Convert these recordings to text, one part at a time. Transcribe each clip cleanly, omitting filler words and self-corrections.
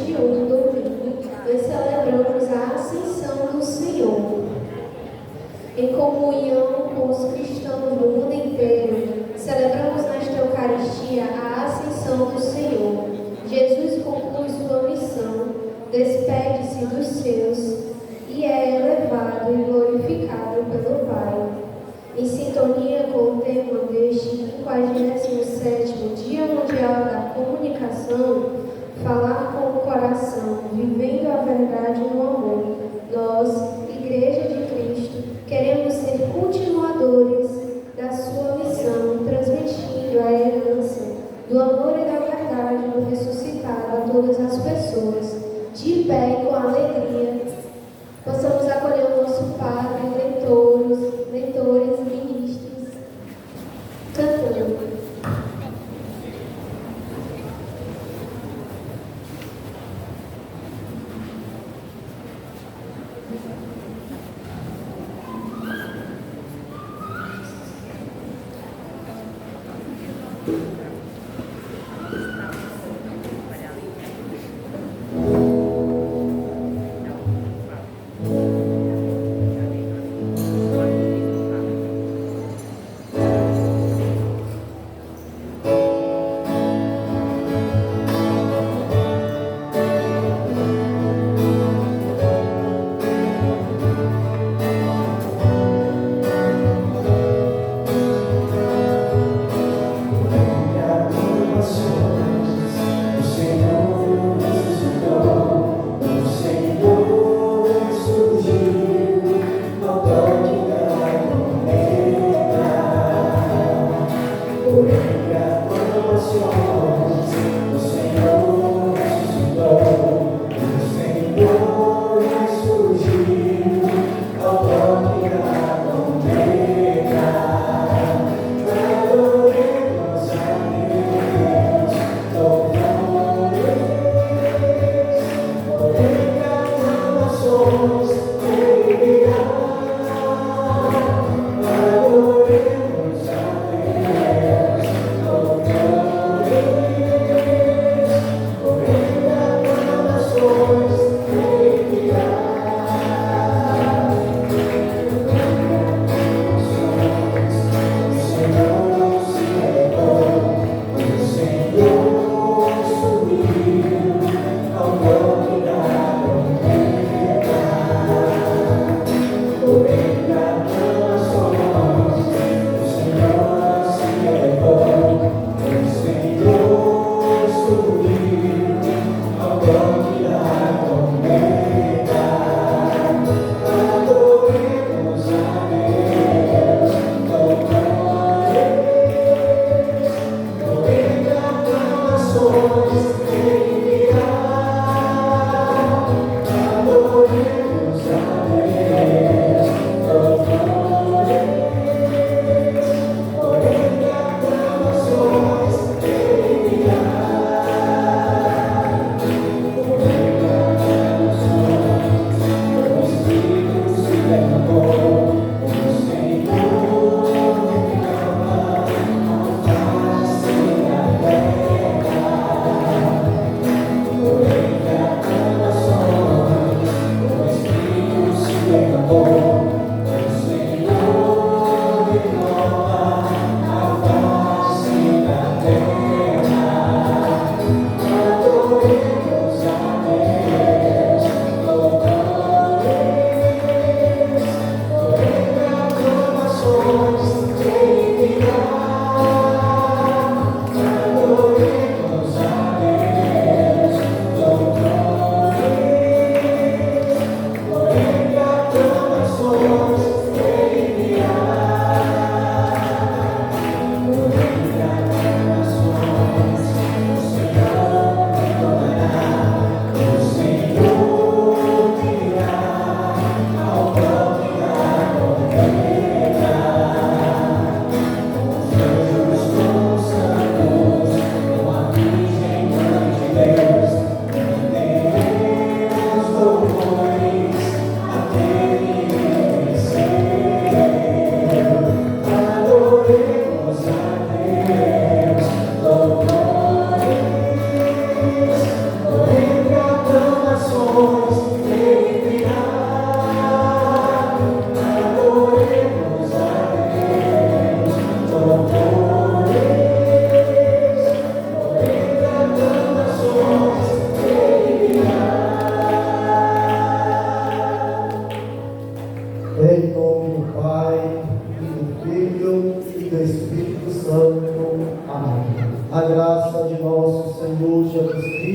Neste domingo, nós celebramos a Ascensão do Senhor. Em comunhão com os cristãos do mundo inteiro, celebramos nesta Eucaristia a Ascensão do Senhor. Jesus conclui sua missão, despede-se dos seus e é elevado e glorificado pelo Pai. Em sintonia com o tema deste 57º Dia Mundial da Comunicação, falar com o coração, vivendo a verdade no amor, nós, Igreja de Cristo, queremos ser continuadores da sua missão, transmitindo a herança do amor e da verdade do ressuscitado a todas as pessoas. De pé e com alegria, possamos acolher o nosso Padre, leitores e ministros, cantando.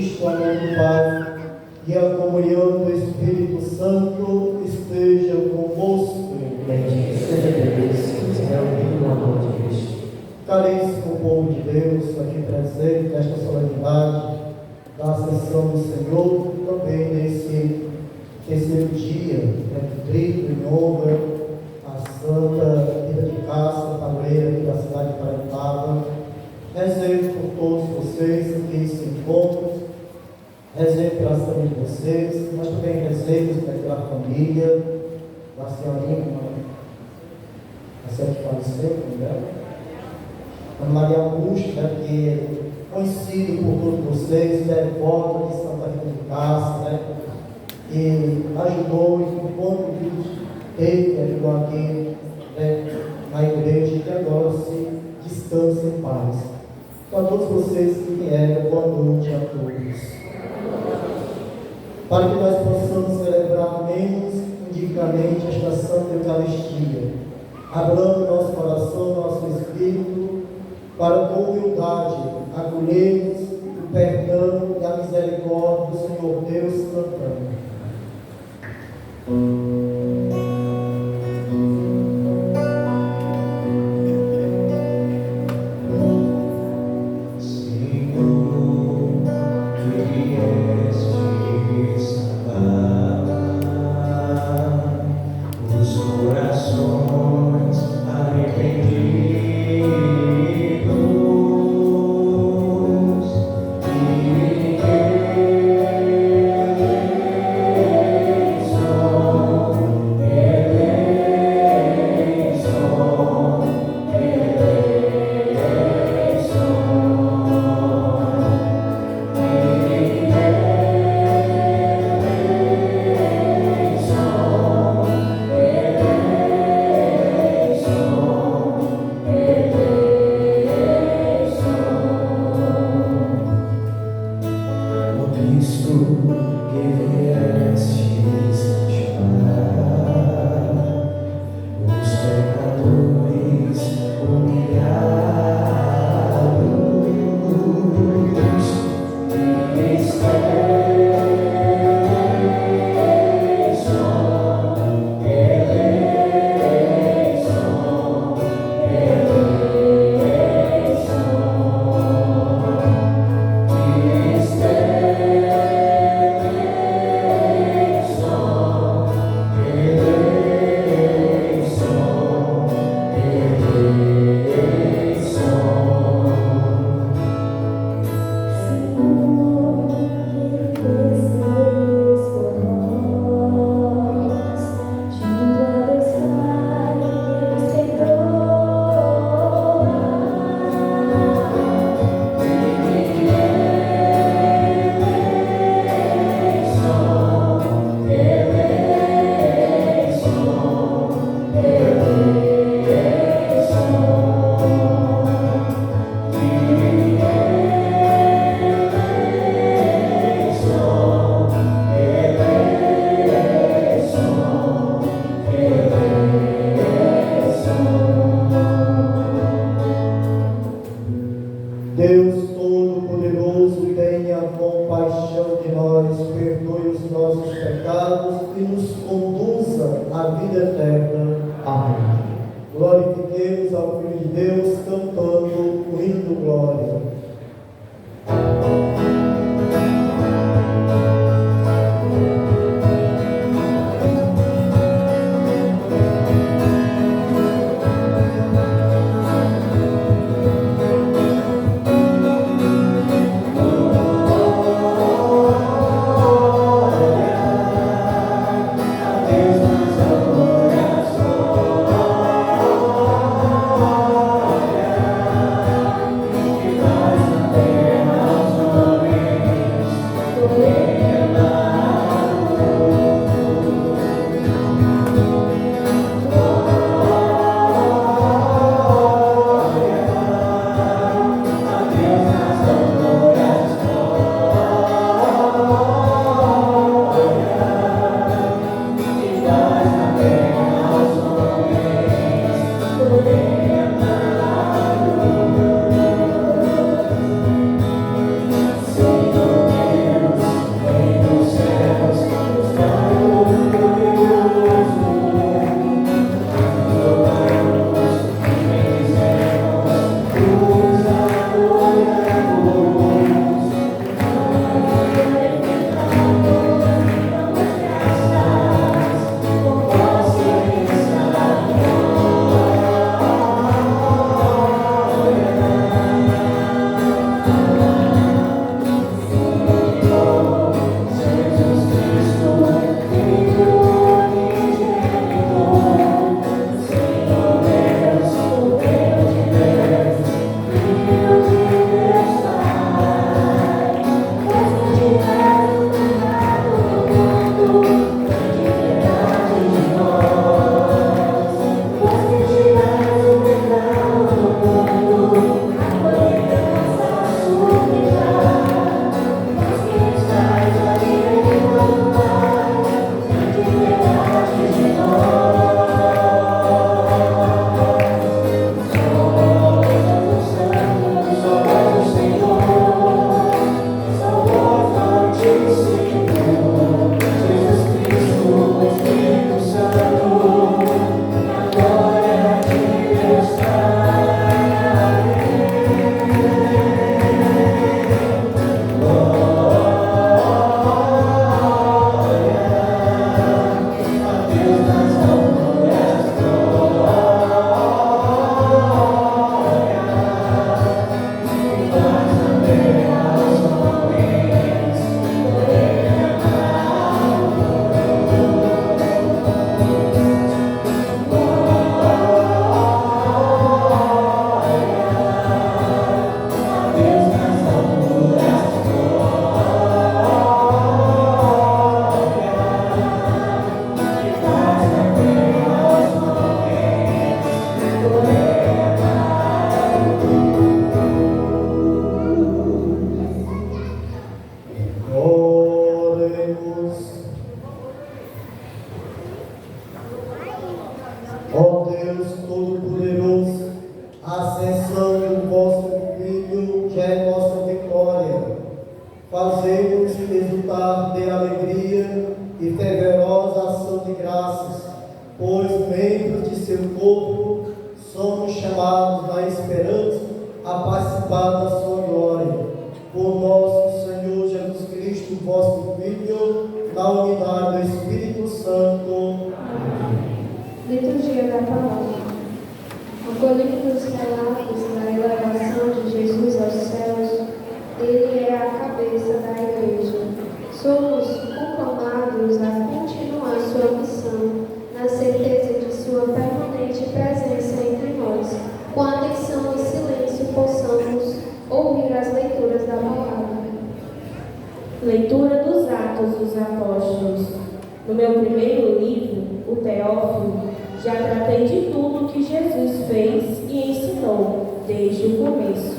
Cristo, amor do Pai, e a comunhão do Espírito Santo esteja convosco. Bendito seja Deus, que reuniu no amor de Cristo. Caríssimo povo de Deus, aqui presente nesta solenidade da Ascensão do Senhor, também nesse terceiro dia, de trigo e honra a Santa Vida de Cássia, padroeira aqui da cidade de Parintaba. Rezo por todos vocês que se encontram, rezo pela saúde de vocês, mas também rezo pela família da senhorinha, a senhora que faleceu, como dela? Ana Maria Augusto, que é conhecido por todos vocês, devota de Santa Rita de Cássia, e ajudou enquanto teve, ajudou aqui na igreja, e agora se descansa em paz. Então, a todos vocês que vieram, boa noite a todos. Para que nós possamos celebrar menos indicamente esta Santa Eucaristia, abrindo nosso coração, nosso espírito, para com humildade acolhermos o perdão e a misericórdia do Senhor Deus cantando. Deus Todo-Poderoso, tenha compaixão de nós, perdoe os nossos pecados e nos conduza à vida eterna. Amém. Glorifiquemos ao Filho de Deus, cantando o hino do Glória. exultar de alegria e fervorosa ação de graças, pois membros de seu corpo somos chamados na esperança a participar da sua glória. Por nosso Senhor Jesus Cristo, vosso Filho, na unidade do Espírito Santo. Liturgia da Palavra. Acolhendo os relatos da elevação de Jesus aos céus, ele é a cabeça da Igreja. Somos conclamados a continuar sua missão, na certeza de sua permanente presença entre nós. Com atenção e silêncio possamos ouvir as leituras da Palavra. Leitura dos Atos dos Apóstolos. No meu primeiro livro, o Teófilo, já tratei de tudo que Jesus fez e ensinou, desde o começo,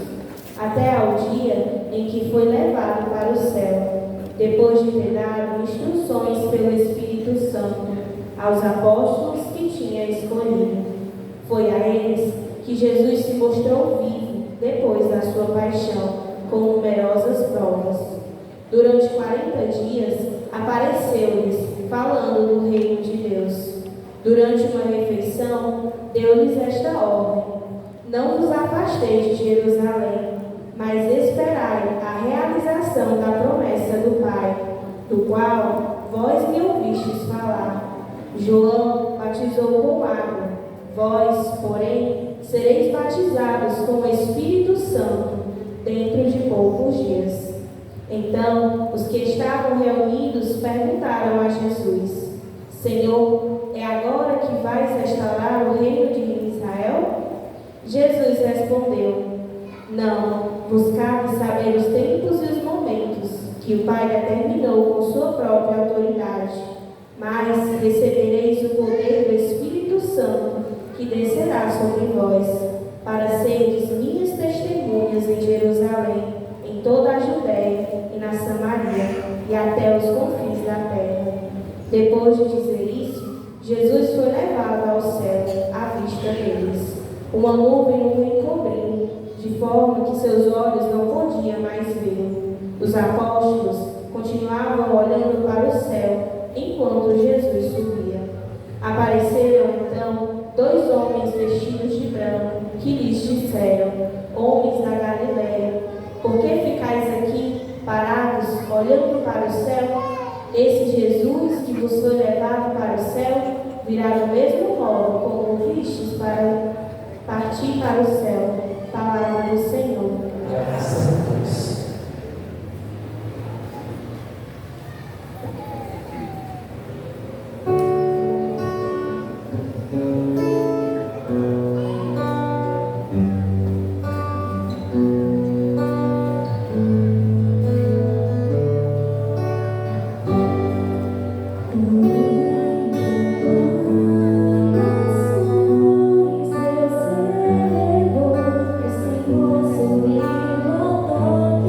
até ao dia em que foi levado para o céu, depois de ter dado instruções pelo Espírito Santo aos apóstolos que tinha escolhido. Foi a eles que Jesus se mostrou vivo depois da sua paixão, com numerosas provas. Durante 40 dias, apareceu-lhes, falando do reino de Deus. Durante uma refeição, deu-lhes esta ordem: não vos afasteis de Jerusalém, mas esperai a realização da promessa do Pai, do qual vós me ouvistes falar. João batizou com água, vós, porém, sereis batizados com o Espírito Santo dentro de poucos dias. Então, os que estavam reunidos perguntaram a Jesus: Senhor, é agora que vais restaurar o reino de Israel? Jesus respondeu: não, vos cabe saber os tempos e os momentos que o Pai determinou com sua própria autoridade, mas recebereis o poder do Espírito Santo que descerá sobre vós, para seres minhas testemunhas em Jerusalém, em toda a Judéia e na Samaria e até os confins da terra. Depois de dizer isso, Jesus foi levado ao céu à vista deles. Uma nuvem o encobriu, de forma que seus olhos não podiam mais ver. Os apóstolos continuavam olhando para o céu enquanto Jesus subia. Apareceram então 2 homens vestidos de branco que lhes disseram: homens da Galileia, por que ficais aqui parados olhando para o céu? Esse Jesus que vos foi levado para o céu virá do mesmo modo como vistes para partir para o céu. Palavra do Senhor. Graças a Deus. Deus elevou esse moço e voltou.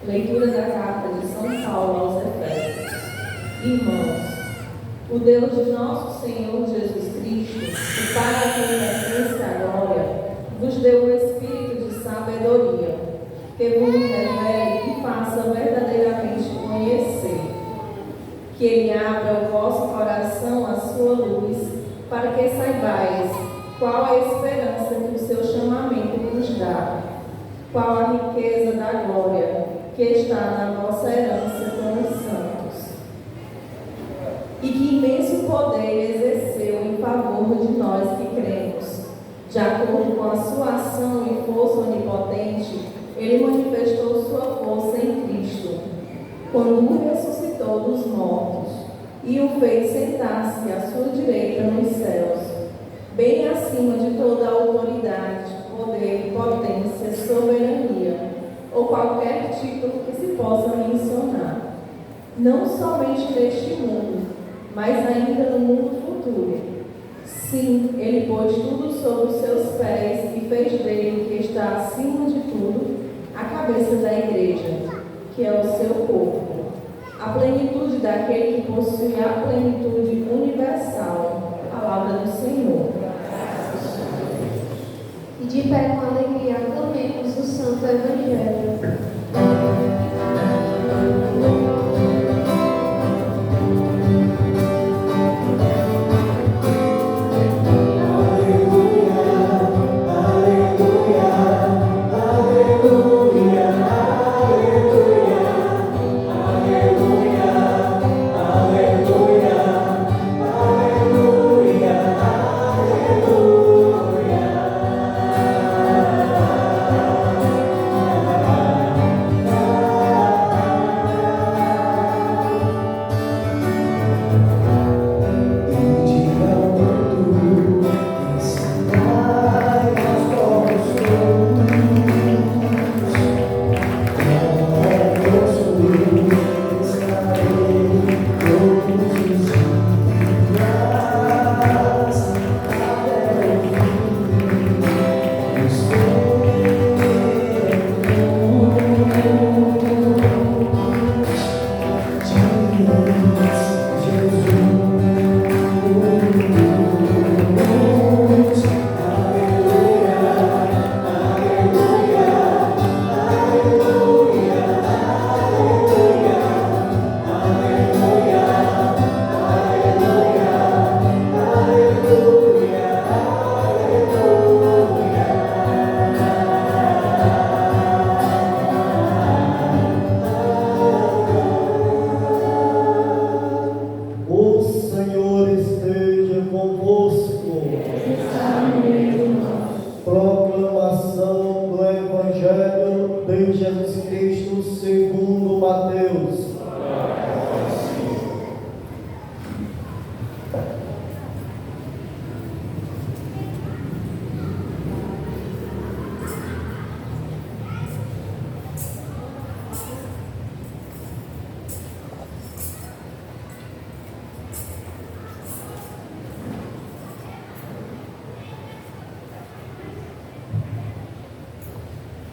Leitura da carta de São Paulo aos Efésios. Irmãos, o Deus de nosso Senhor Jesus Cristo, que para quem pertence a glória, vos deu o espírito de sabedoria, que vos revele e faça verdadeiramente conhecer, que Ele abra o vosso coração à sua luz, para que saibais qual a esperança que o seu chamamento vos dá, qual a riqueza da glória que está na vossa herança com os santos, e que imenso poder exerceu em favor de nós que cremos. De acordo com a sua ação e força onipotente, Ele manifestou sua força em Cristo, quando o ressuscitou dos mortos e o fez sentar-se à sua direita nos céus, bem acima de toda a autoridade, poder, potência, soberania, ou qualquer título que se possa mencionar, não somente neste mundo, mas ainda no mundo futuro. Sim, Ele pôs tudo sob os seus pés e fez dele, que está acima de tudo, a cabeça da igreja, que é o seu corpo, a plenitude daquele que possui a plenitude universal. Palavra do Senhor. E de pé com alegria aclamemos o Santo Evangelho. Proclamação do Evangelho de Jesus Cristo segundo Mateus.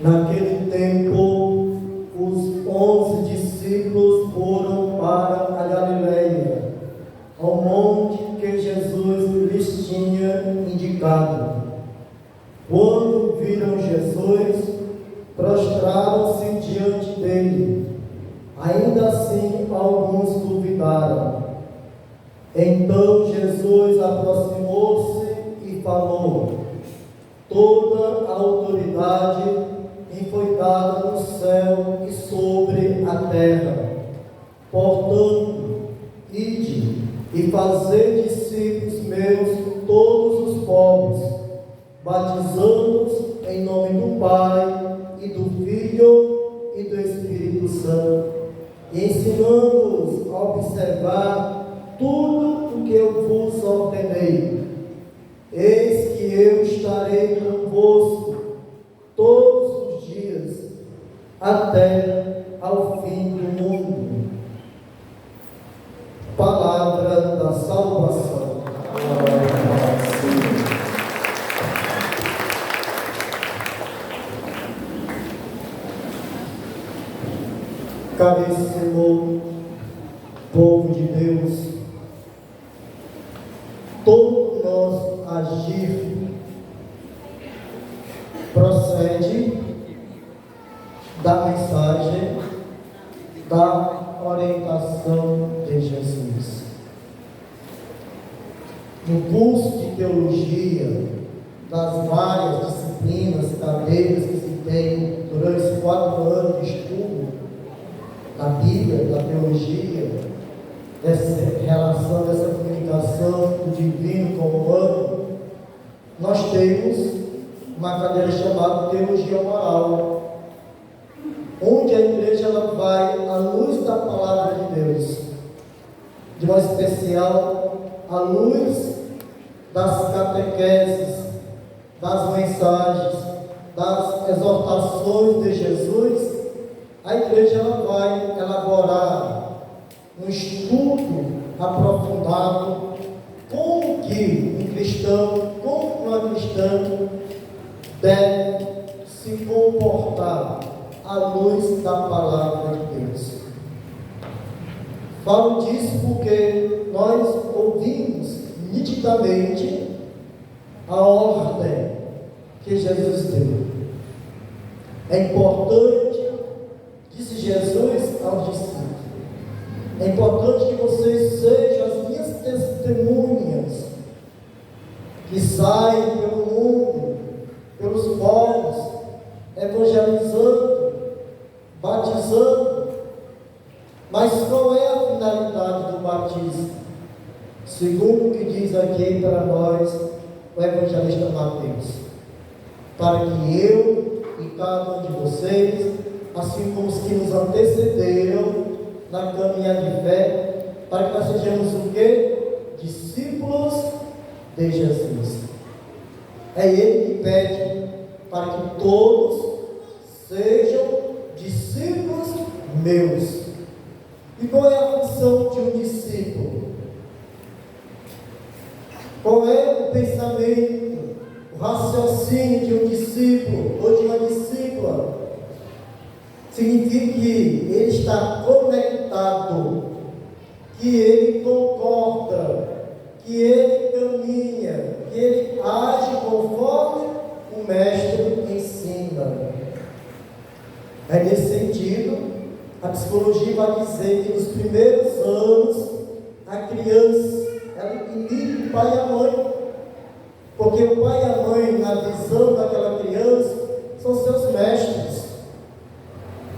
Naquele tempo, os 11 discípulos foram para a Galileia, ao monte que Jesus lhes tinha indicado. Quando viram Jesus, prostraram-se diante dele. Ainda assim, alguns duvidaram. Então Jesus aproximou-se e falou: toda a autoridade me foi dada no céu e sobre a terra. Portanto, ide e fazei discípulos meus todos os povos, batizando-os em nome do Pai e do Filho e do Espírito Santo, e ensinando-os a observar tudo o que eu vos ordenei. Eis que eu estarei convosco todos os dias, até ao fim do mundo. Palavra da salvação. Caríssimo povo de Deus, todo nosso agir procede da mensagem, da orientação de Jesus. No curso de teologia, das várias disciplinas, cadeiras que se tem durante esses 4 anos de estudo da Bíblia, da teologia, dessa relação, dessa comunicação do divino com o humano, nós temos uma cadeira chamada Teologia Moral, onde a igreja ela vai à luz da palavra de Deus, de modo especial à luz das catequeses, das mensagens, das exortações de Jesus. A igreja ela vai elaborar um estudo aprofundado como que um cristão, como uma cristã deve se comportar à luz da palavra de Deus. Falo disso porque nós ouvimos nitidamente a ordem que Jesus deu. É importante, disse Jesus aos discípulos, é importante que vocês sejam as minhas testemunhas, que saiam pelo mundo, pelos povos, evangelizando, batizando. Mas qual é a finalidade do batismo? Segundo o que diz aqui para nós o evangelista Mateus, para que eu e cada um de vocês, assim como os que nos antecederam na caminhada de fé, para que nós sejamos o quê? Discípulos de Jesus. É Ele que pede para que todos sejam discípulos meus. E qual é a função de um discípulo? Qual é o pensamento, o raciocínio de um discípulo ou de uma discípula? Significa que ele está conectado, que ele concorda, que ele caminha, que ele age conforme o mestre ensina. É nesse sentido, a psicologia vai dizer que nos primeiros anos, a criança, ela imita o pai e a mãe, porque o pai e a mãe, na visão daquela criança, são seus mestres.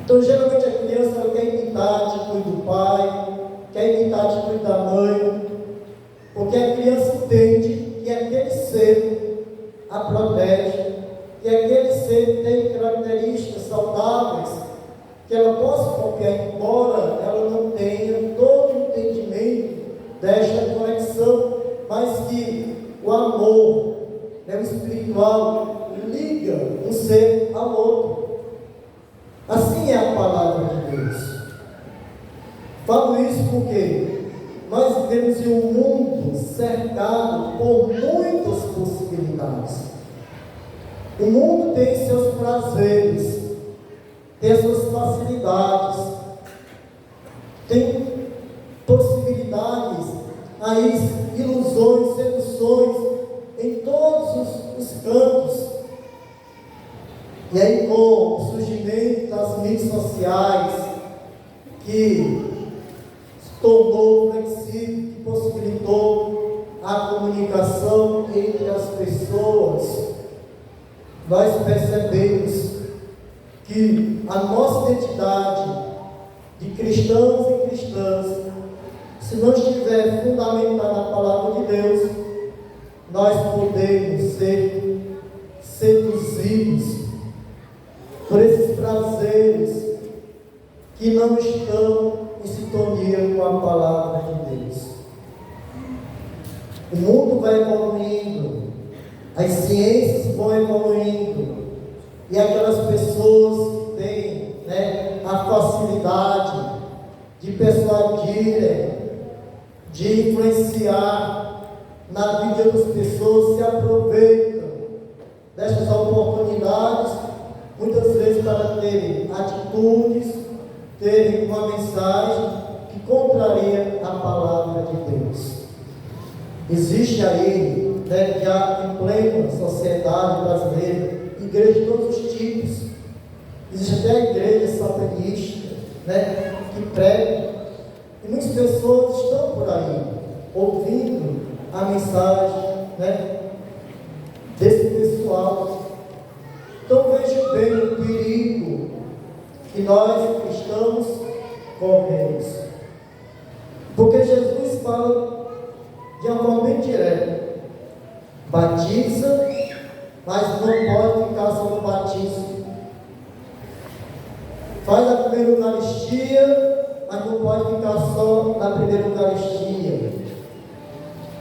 Então, geralmente, a criança ela quer imitar a atitude do pai, quer imitar a atitude da mãe, porque a criança entende que aquele ser a protege, que aquele ser tem características saudáveis, que ela possa copiar, embora ela não tenha todo o entendimento desta conexão, mas que o amor, o espiritual, liga um ser ao outro. Assim é a palavra de Deus. Falo isso porque nós vivemos em um mundo cercado por muitas possibilidades. O mundo tem seus prazeres, tem suas facilidades, tem possibilidades, aí ilusões, seduções em todos os campos. E aí, com o surgimento das mídias sociais, que se tornou flexível, que possibilitou a comunicação entre as pessoas, nós percebemos que a nossa identidade de cristãos e cristãs, se não estiver fundamentada na palavra de Deus, nós podemos ser seduzidos por esses prazeres que não estão em sintonia com a palavra de Deus. O mundo vai evoluindo, as ciências vão evoluindo, e aquelas pessoas que têm a facilidade de persuadirem, de influenciar na vida das pessoas, se aproveitam destas oportunidades, muitas vezes para terem atitudes, terem uma mensagem que contraria a palavra de Deus. Existe aí, né, já em plena sociedade brasileira, igrejas de todos os tipos. Existe até a igreja satanista, né, que prega. E muitas pessoas estão por aí, ouvindo a mensagem, né, desse pessoal. Então veja bem o perigo que nós cristãos corremos. Porque Jesus fala de uma forma bem direta: batiza, mas não pode ficar só no batismo. Faz a primeira Eucaristia, mas não pode ficar só na primeira Eucaristia.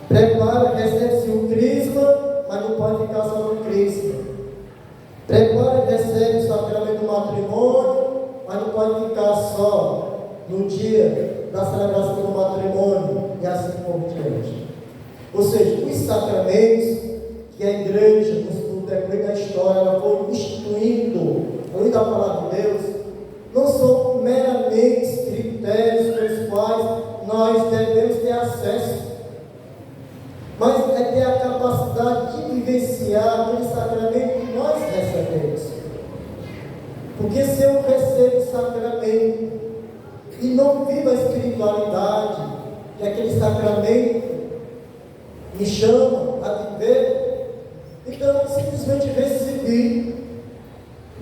Prepara, recebe-se o crisma, mas não pode ficar só no crisma. Prepara e recebe o sacramento do matrimônio, mas não pode ficar só no dia da celebração do matrimônio, e assim por diante. Ou seja, os sacramentos que a igreja, no decorrer da história, ela foi instituindo, além da palavra de Deus, não são meramente critérios pelos quais nós devemos ter acesso, mas é ter a capacidade de vivenciar aquele sacramento que nós recebemos. Porque se eu recebo o sacramento e não vivo a espiritualidade que aquele sacramento me chama a viver, então eu simplesmente recebi,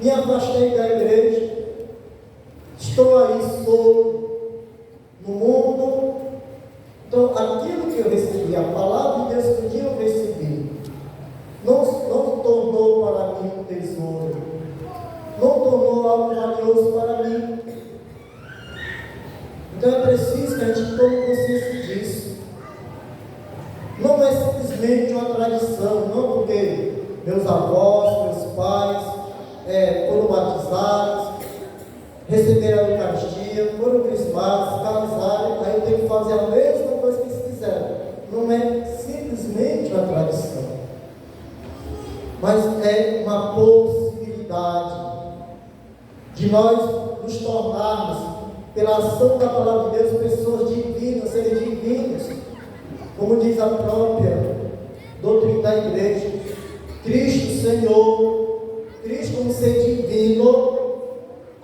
me afastei da igreja, estou aí solto no mundo. Então aquilo que eu recebi, a palavra de Deus que eu recebi, não tornou para mim um tesouro, não tornou algo valioso para mim. Então é preciso que a gente tome consciência disso. Não é simplesmente uma tradição, não porque meus avós, meus pais foram batizados, receberam a Eucaristia, foram crismados, casaram, aí eu tenho que fazer a mesma coisa que eles fizeram. Não é simplesmente uma tradição, mas é uma possibilidade de nós nos tornarmos, pela ação da palavra de Deus, pessoas divinas, seres divinos, como diz a própria doutrina da igreja. Cristo Senhor, Cristo como ser divino,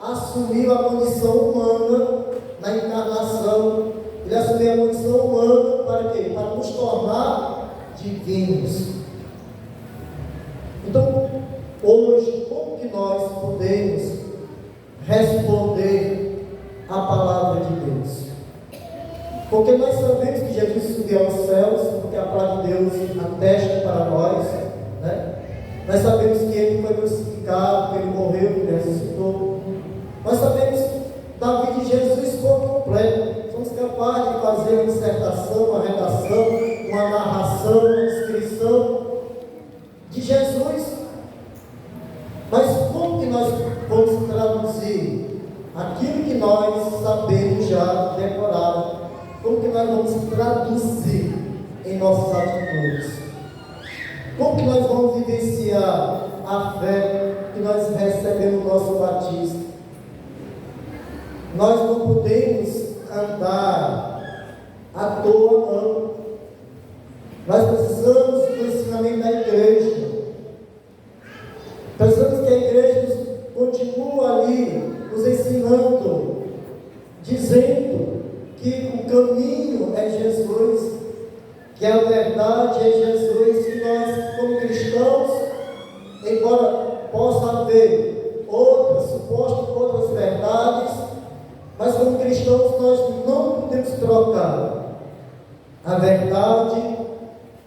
assumiu a condição humana na encarnação. Ele assumiu a condição humana para quê? Para nos tornar divinos. Então, hoje, como que nós podemos responder à palavra de Deus? Porque nós sabemos que Jesus subiu aos céus, porque a palavra de Deus atesta para nós, né? Nós sabemos que Ele foi crucificado, que Ele morreu, que Ele ressuscitou. Nós sabemos da vida de Jesus por completo. Somos capazes de fazer uma dissertação, uma redação, uma narração, uma descrição de Jesus. Mas como que nós vamos traduzir aquilo que nós sabemos já decorado? Como que nós vamos traduzir em nossas atitudes? Como que nós vamos vivenciar a fé que nós recebemos no nosso batismo? Nós não podemos andar à toa, não. Nós precisamos do ensinamento da igreja. Precisamos que a igreja continue ali nos ensinando, dizendo que o caminho é Jesus, que a verdade é Jesus, que nós, como cristãos, embora possa haver supostas outras verdades, mas como cristãos nós não podemos trocar a verdade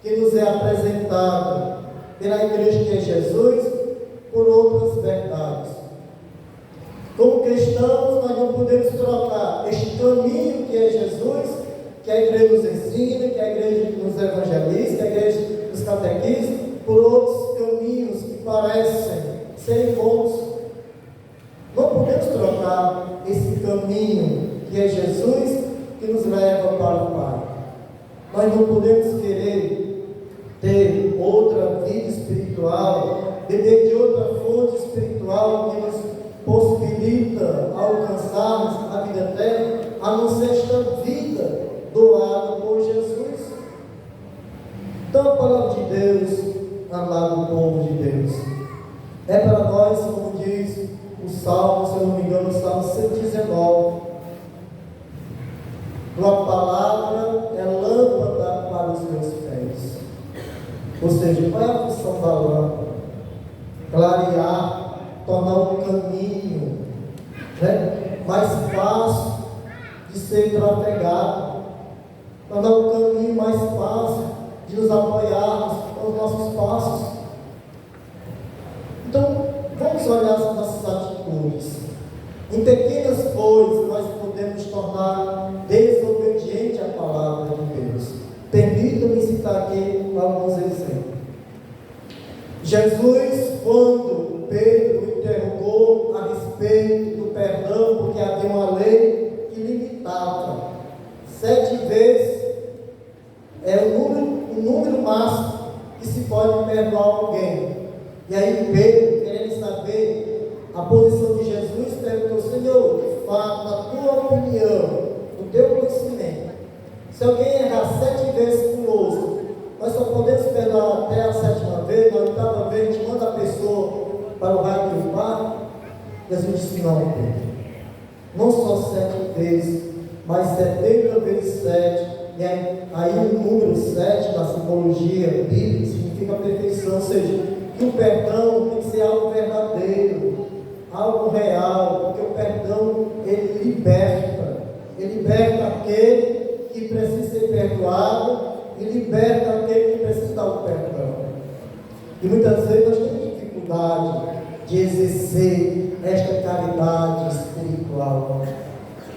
que nos é apresentada pela igreja que é Jesus por outras verdades. Como cristãos nós não podemos trocar este caminho que é Jesus, que a igreja nos ensina, que a igreja nos evangeliza, que a igreja nos catequiza, por outros caminhos que parecem serem bons. Não podemos trocar esse caminho que é Jesus, que nos leva para o Pai. Nós não podemos querer ter outra vida espiritual, beber de outra fonte espiritual que nos possibilita alcançarmos a vida eterna, É para nós, como diz o Salmo, se eu não me engano, o Salmo 119. Tua palavra é lâmpada para os meus pés. Ou seja, qual é a função da lâmpada? Clarear, tornar um caminho, mais fácil de ser trafegado, tornar um caminho mais fácil de nos apoiarmos aos nossos passos. Então, vamos olhar as nossas atitudes. Em pequenas coisas, nós podemos tornar desobediente à palavra de Deus. Permita-me citar aqui alguns exemplos. Jesus, quando Pedro interrogou a respeito do perdão, porque havia uma lei que limitava 7 vezes o número máximo que se pode perdoar alguém. E aí Pedro, querendo saber a posição de Jesus, perguntou: Senhor, de fato, na tua opinião, no teu conhecimento, se alguém errar 7 vezes conosco, nós só podemos perdoar até a 7ª vez, na 8ª vez a gente manda a pessoa para o raio do inferno? Jesus disse: não, Pedro, não só 7 vezes, mas 70 vezes 7. E aí o número 7 na simbologia bíblica significa perfeição, ou seja, que o perdão tem que ser algo verdadeiro, algo real, porque o perdão, ele liberta aquele que precisa ser perdoado e liberta aquele que precisa dar o perdão. E muitas vezes nós temos dificuldade de exercer esta caridade espiritual,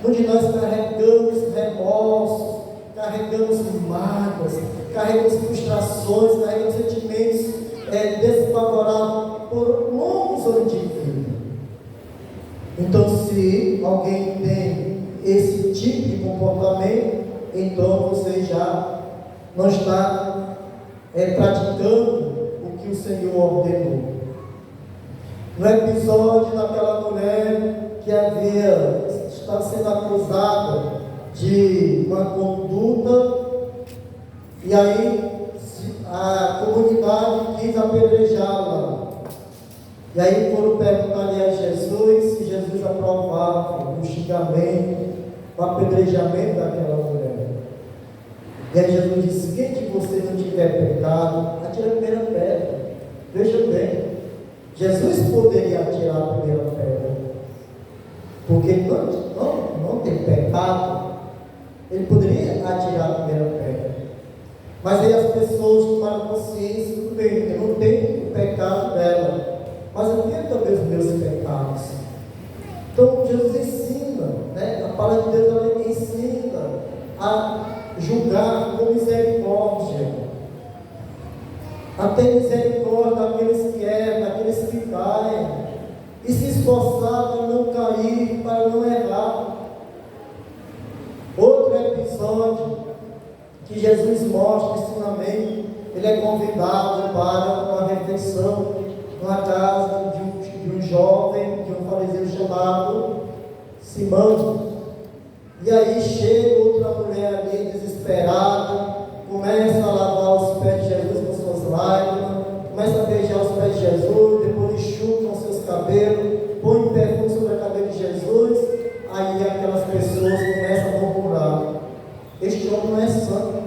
onde nós carregamos remorsos, carregamos mágoas, carregamos frustrações, carregamos sentimentos desfavoráveis por longos anos de vida. Então, se alguém tem esse tipo de comportamento, então você já não está praticando o que o Senhor ordenou. No episódio daquela mulher que estava sendo acusada de uma conduta, e aí a comunidade quis apedrejá-la. E aí foram perguntar a Jesus se Jesus aprovava o xingamento, o apedrejamento daquela mulher. E aí Jesus disse: quem de vocês não tiver pecado, atira a primeira pedra. Veja bem, Jesus poderia atirar a primeira pedra, porque não tem pecado, ele poderia atirar a primeira pedra. Mas aí as pessoas tomaram consciência: tudo bem, eu não tenho o pecado dela, mas eu tenho também os meus pecados. Então Jesus ensina, a palavra de Deus, ela ensina a julgar com misericórdia, a ter misericórdia daqueles que erram, daqueles que caem, e se esforçar para não cair, para não errar. Outro episódio que Jesus mostra o ensinamento: ele é convidado para uma refeição numa casa de um jovem, de um fariseu chamado Simão. E aí chega outra mulher ali desesperada, começa a lavar os pés de Jesus com suas lágrimas, começa a beijar os pés de Jesus, depois enxuga com seus cabelos, põe perfume sobre a cabeça de Jesus. Aí aquelas pessoas começam a murmurar: este homem não é santo,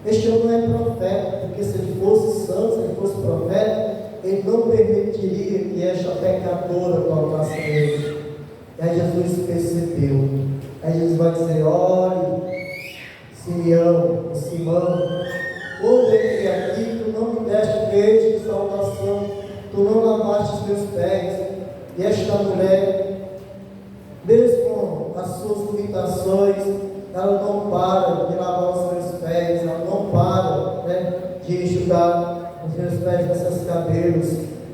este homem não é profeta, porque se ele fosse santo, se ele fosse profeta, ele não permitiria que esta pecadora tocasse nele. E aí Jesus percebeu. Aí Jesus vai dizer: olhe, Simão, quando eu entrei aqui, tu não me deste beijo de saudação, tu não lavaste os meus pés. E esta mulher, mesmo com as suas limitações, ela não para de lavar os meus pés, ela não para de enxugar os meus pés com seus cabelos,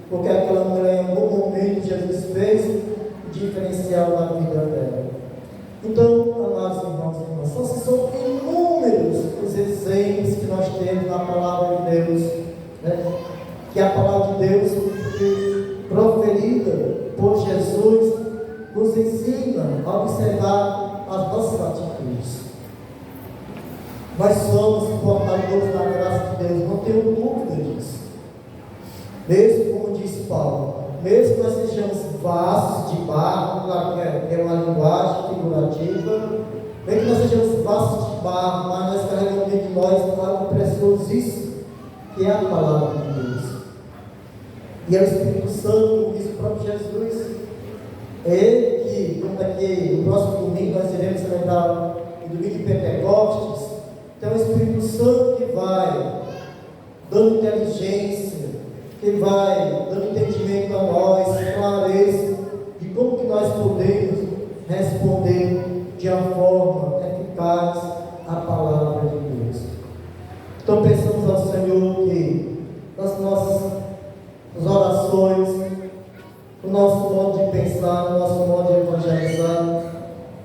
porque aquela mulher, em algum momento, Jesus fez o diferencial na vida dela. Então, amados irmãos e irmãs, são inúmeros os exemplos que nós temos na palavra de Deus, que a palavra de Deus, proferida por Jesus, nos ensina a observar as nossas atitudes. Nós somos portadores da graça de Deus, não tenho dúvida disso. Mesmo, como disse Paulo, mesmo que nós sejamos vasos de barro, claro que é uma linguagem figurativa, mesmo que nós sejamos vasos de barro, mas nós carregamos dentro de nós algo preciosíssimo, que é a palavra de Deus. E é o Espírito Santo, como diz o próprio Jesus, é Ele que, como daqui no próximo domingo nós iremos celebrar o domingo de Pentecostes, então é o Espírito Santo que vai dando inteligência, que vai dando entendimento a nós, clareza de como que nós podemos responder de uma forma eficaz a palavra de Deus. Então pensamos ao Senhor que nas nossas orações, no nosso modo de pensar, no nosso modo de evangelizar,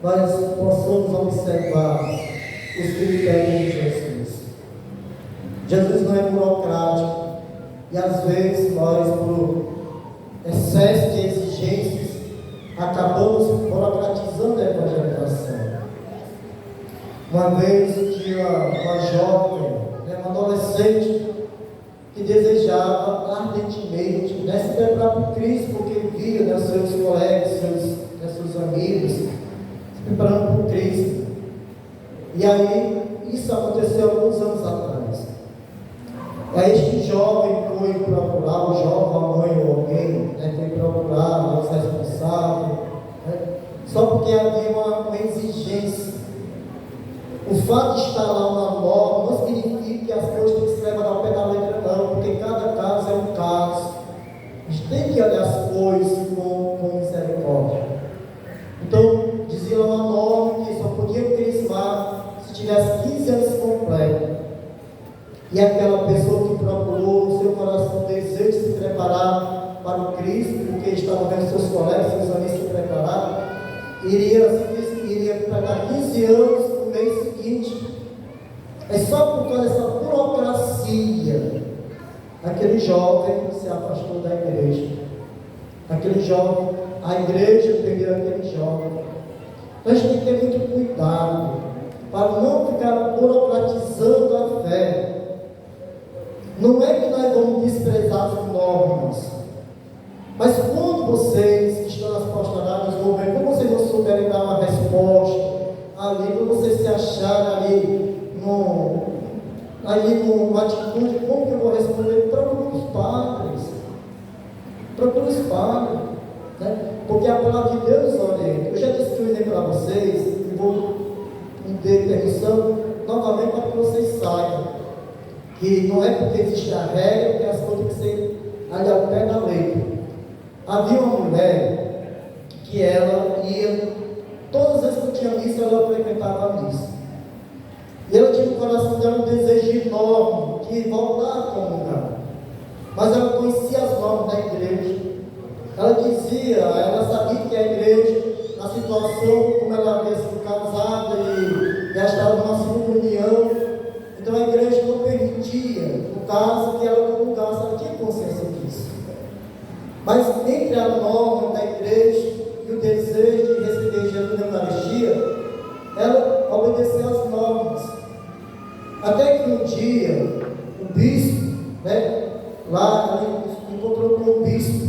nós possamos observar os critérios de Jesus. Jesus não é burocrático, e às vezes nós, por excesso de exigências, acabamos burocratizando a evangelização. Uma vez tinha uma jovem, uma adolescente, que desejava ardentemente se preparar para o Cristo, porque via seus colegas, seus amigos se preparando para o Cristo. E aí, isso aconteceu alguns anos atrás. Aí este jovem foi procurar, o jovem, a mãe ou alguém, foi procurar os responsáveis, só porque havia uma exigência. O fato de estar lá uma norma não significa que as coisas têm que se levar ao pé da letra, não, porque cada caso é um caso. A gente tem que olhar as coisas com misericórdia. Então, dizia lá uma norma que só podia crismar se tivesse 15 anos completos. E aquela pessoa que procurou no seu coração o desejo de se preparar para o Cristo, porque estava vendo seus colegas, seus amigos se preparar, iria completar 15 anos no mês seguinte. É só por causa dessa burocracia, aquele jovem se afastou da igreja. Aquele jovem, a igreja perdeu aquele jovem. Então a gente tem que ter muito cuidado para não ficar burocratizando a fé. Não é que nós vamos desprezar as normas, mas quando vocês que estão nas postagens vão ver, quando vocês não souberem dar uma resposta ali, quando vocês se acharem numa atitude, como que eu vou responder? Procure os padres, porque a palavra de Deus orienta. Eu já descrevi para vocês, e vou me ter permissão novamente para que vocês saibam que não é porque existe a regra que as coisas têm que ser ali ao pé da lei. Havia uma mulher que ela ia, todas as vezes que eu tinha missa, ela frequentava a missa. E ela tinha no coração dela um desejo enorme de voltar a comungar. Mas ela conhecia as normas da igreja. Ela dizia, ela sabia que a igreja, na situação como ela havia sido casada e já estava numa segunda união, então a igreja não permitia, no caso, que ela comungasse, ela tinha consciência disso. Mas entre a norma da igreja e o desejo de receber Jesus na Eucaristia, ela obedeceu às normas. Até que um dia, o bispo, lá ele encontrou com o bispo,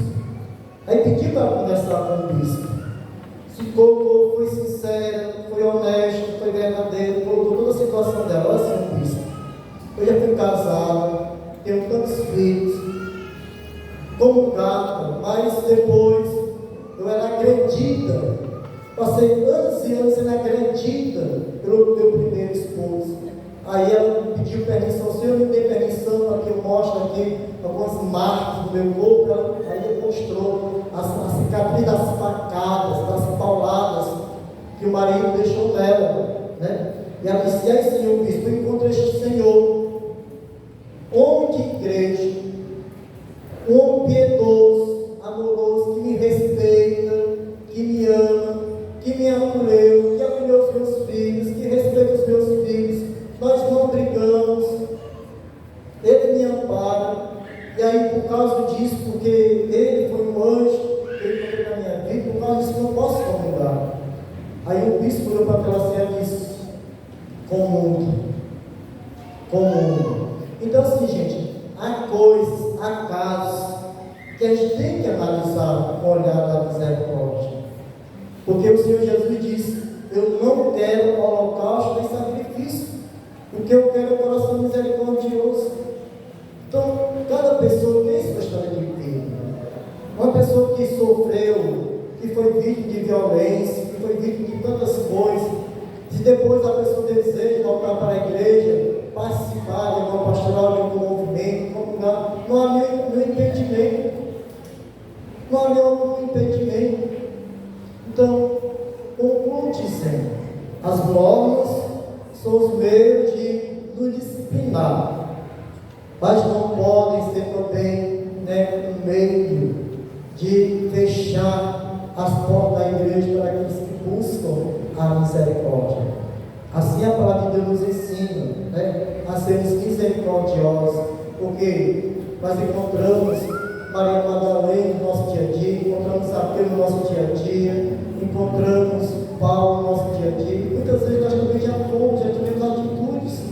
aí pediu para conversar com o bispo. Se colocou, foi sincero, foi honesto, foi verdadeiro, colocou toda a situação dela. Olha assim, bispo, eu já fui casado, tenho tantos filhos, como gata, mas depois eu era agredida, passei anos e anos sendo agredida pelo meu primeiro esposo. Aí ela me pediu permissão, o senhor me dê permissão para que eu mostre aqui algumas marcas do meu corpo. Aí ele mostrou as cicatrizes das facadas, das pauladas que o marido deixou nela, E ela disse: aí, Senhor bispo, eu encontrei este Senhor, homem de igreja, um homem piedoso, amoroso, que me respeita, que me ama, que me acolheu, que acolheu os meus filhos, que respeita os meus filhos. Nós não brigamos, ele me ampara. E aí, por causa disso, porque ele foi um anjo, ele foi na minha vida, por causa disso eu não posso comungar. Aí o bispo olhou para aquela senhora e disse: comungue. Então assim, gente, há coisas, há casos a gente tem que analisar com o olhar da misericórdia. Porque o Senhor Jesus disse: eu não quero holocausto nem sacrifício, o que eu quero é o coração misericordioso. Então, cada pessoa tem sua história de vida. Uma pessoa que sofreu, que foi vítima de violência, que foi vítima de tantas coisas, se depois a pessoa deseja voltar para a igreja, participar de uma pastoral, de um movimento, de um lugar, não há nenhum impedimento. Não há nenhum impedimento. Então, concluo dizendo: as normas são os meios de nos disciplinar, mas não podem ser também um meio de fechar as portas da igreja para aqueles que buscam a misericórdia. Assim a palavra de Deus nos ensina a sermos misericordiosos, porque nós encontramos Maria Madalena no nosso dia a dia, encontramos Zaqueu no nosso dia a dia, encontramos Paulo no nosso dia a dia, e muitas vezes nós também já tivemos atitudes,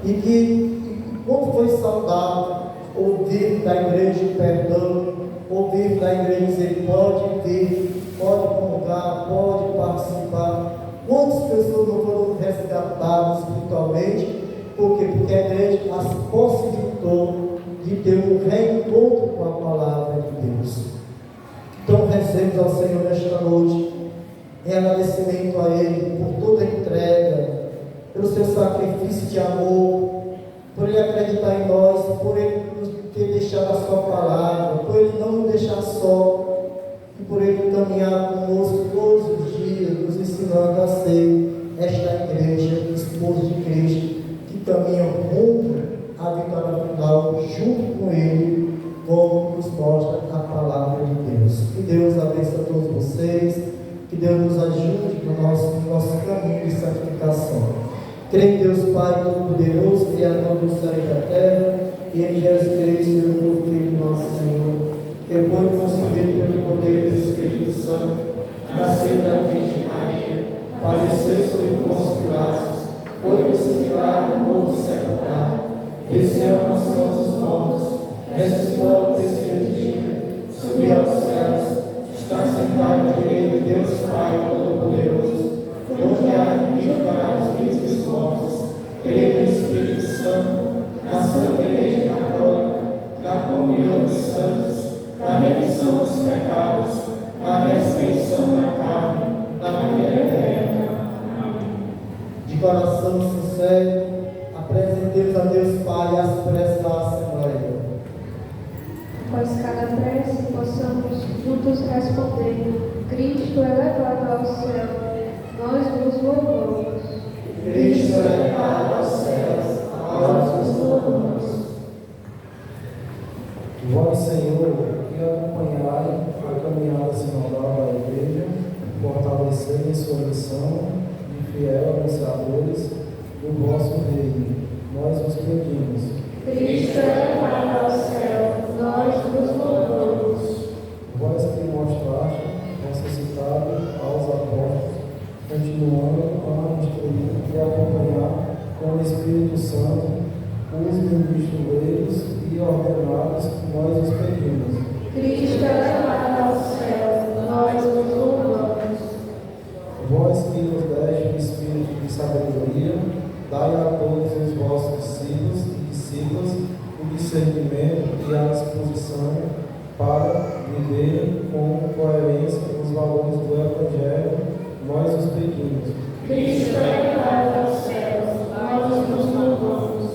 e que como foi saudável ouvir da igreja o perdão, ouvir da igreja dizer: pode vir, pode comungar, pode participar. Quantas pessoas não foram resgatadas espiritualmente? Por quê? Porque a igreja as possibilitou de ter um reencontro com a palavra de Deus. Então rezemos ao Senhor nesta noite, em agradecimento a Ele por toda a entrega, pelo seu sacrifício de amor, por Ele acreditar em nós, por Ele nos ter deixado a sua palavra, por Ele não nos deixar só, e por Ele caminhar conosco todos os dias, nos ensinando a ser esta igreja, esposa de Cristo, que caminha rumo à vitória final, junto com Ele, como nos mostra a palavra de Deus. Que Deus abençoe a todos vocês, que Deus nos ajude no nosso caminho de santificação. Creio em Deus Pai Todo-Poderoso, Criador do céu e da terra, e em Jesus Cristo, o Filho nosso Senhor, que foi concebido pelo poder do Espírito Santo, nasceu da Virgem Maria, padeceu sob Pôncio Pilatos, foi crucificado, morto e sepultado, desceu à mansão dos mortos, ressuscitou ao terceiro dia, subiu aos céus, está sentado à direita de Deus Pai Todo-Poderoso, onde há de julgar os vivos e os mortos. Creio no Espírito Santo, na Santa Igreja Católica, na comunhão dos santos, na remissão dos pecados, na ressurreição da carne, na vida eterna. Amém. De coração sincero, apresentemos a Deus Pai as preces da Assembleia. Após cada prece, possamos juntos responder: Cristo é levado ao céu, nós vos louvamos. Cristo é levado aos céus, nós vos louvamos. Vós, Senhor, que acompanhai a caminhada sinodal da Igreja, fortalecei em sua missão de fiel anunciadores do vosso reino. Nós vos pedimos. Cristo é levado ao céu, nós vos louvamos. Vós que mostraste, ressuscitado aos apóstolos, continuando a instruir e acompanhar com o Espírito Santo os ministros e ordenados, nós os pedimos. Cristo é levado ao céu, nós vos louvamos. Vós que nos deste o Espírito de sabedoria, dai a todos os vossos discípulos e discípulas o discernimento e a disposição para viver com coerência os valores do Evangelho, nós os pedimos. Cristo é levado ao céu, nós vos louvamos.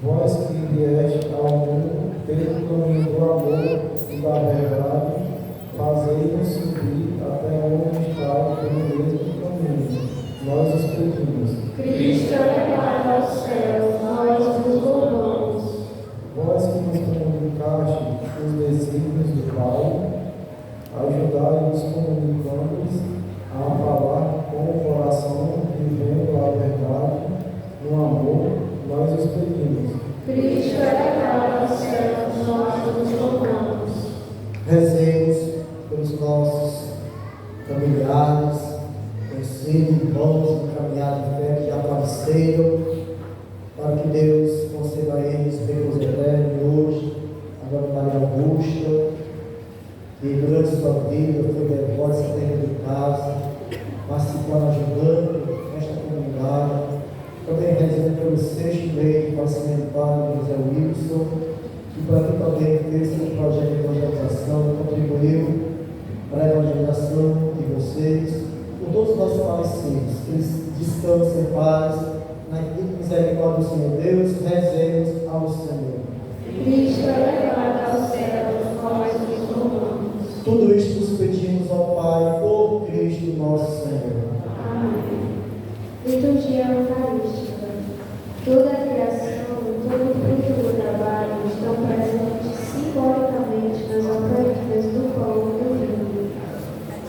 Vós que vieste ao mundo pelo caminho do amor e da verdade, fazei-nos subir até onde está pelo mesmo caminho, nós os pedimos. Cristo é levado ao céu, nós vos louvamos. Vós que nos comunicaste os desígnios do Pai, ajudai os comunicantes a falar com o coração, vivendo a verdade no amor, nós os pedimos. Cristo é levado ao céu, nós vos louvamos. Rezemos pelos nossos familiares, conhecidos, irmãos de caminhada de fé que já faleceram, para que Deus conceda a eles repouso eterno hoje, agora Maria Augusta, que durante sua vida foi devota dentro de casa, participando, ajudando nesta comunidade. Também rezando pelo 6º mês de falecimento do padre José Wilson, e para que também fez esse projeto de evangelização, contribuiu para a evangelização de vocês, por todos os nossos falecidos, que eles descansem em paz, na misericórdia do Senhor Deus, rezemos ao Senhor. Cristo é levado ao céu, nós nos louvamos. Tudo isto nos pedimos ao Pai, por Cristo nosso Senhor. Amém. Liturgia Eucarística. Toda a criação e todo o fruto do trabalho estão presentes simbolicamente nas ofertas do pão e do vinho.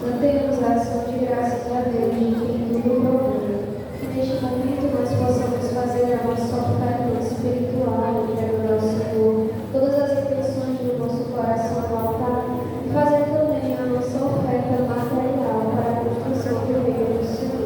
Mantemos a ação de graças a Deus de quem tudo procura. Que neste momento nós possamos fazer a nossa oferta espiritual e adorar ao Senhor todas as intenções do nosso coração no altar e fazer também a nossa oferta material para a construção do reino do Senhor.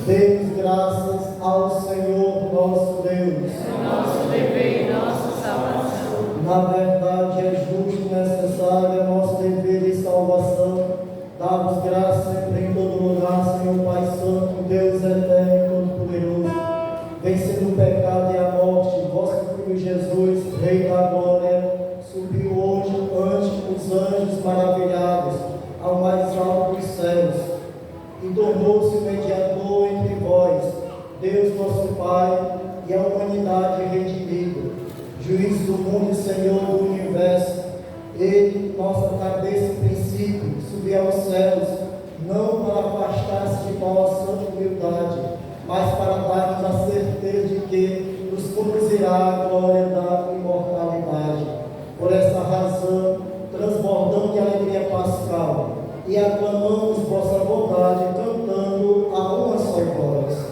Demos graças ao Senhor Na verdade, é justo e necessário, é nosso dever e salvação. Dá-vos graça sempre em todo lugar, Senhor Pai Santo, Deus eterno e todo-poderoso, vencendo o pecado e a morte, vosso Filho Jesus, Rei da glória, subiu hoje ante os anjos maravilhados ao mais alto dos céus e tornou-se mediador entre vós, Deus nosso Pai, e a humanidade redimida, juiz do mundo e Senhor do universo. Ele, nossa cabeça e princípio, subiu aos céus, não para afastar-se de nossa humildade, mas para dar-nos a certeza de que nos conduzirá à glória da imortalidade. Por essa razão, transbordando de alegria pascal, e aclamamos vossa bondade, cantando a uma só voz.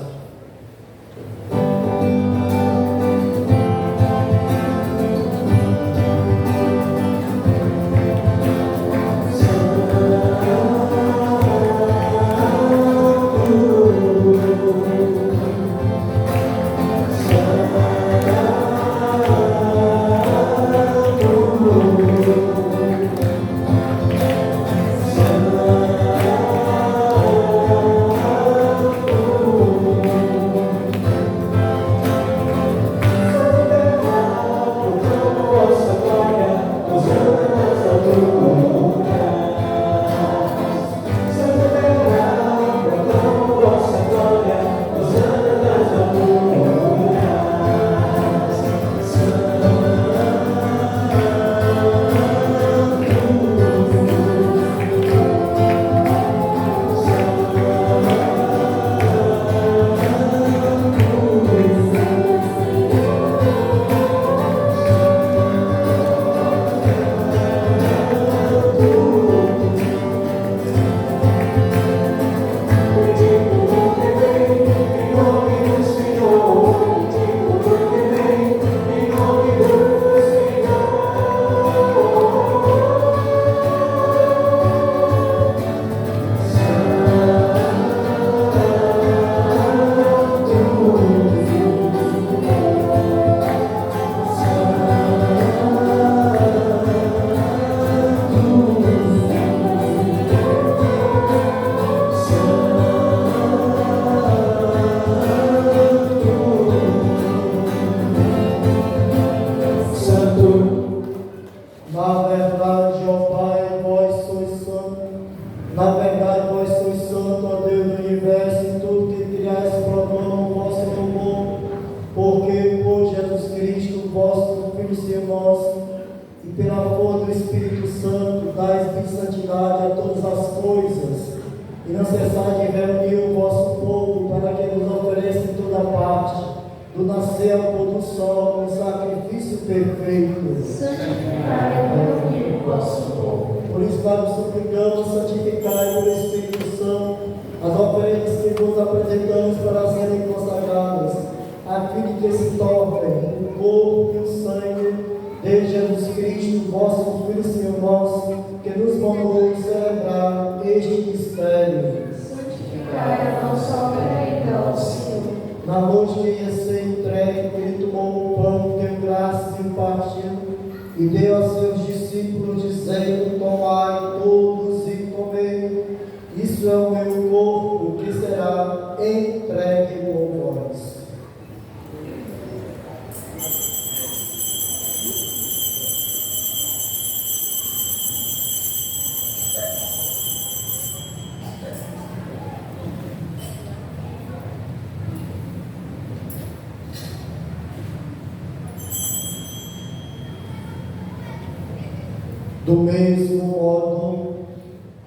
Do mesmo modo,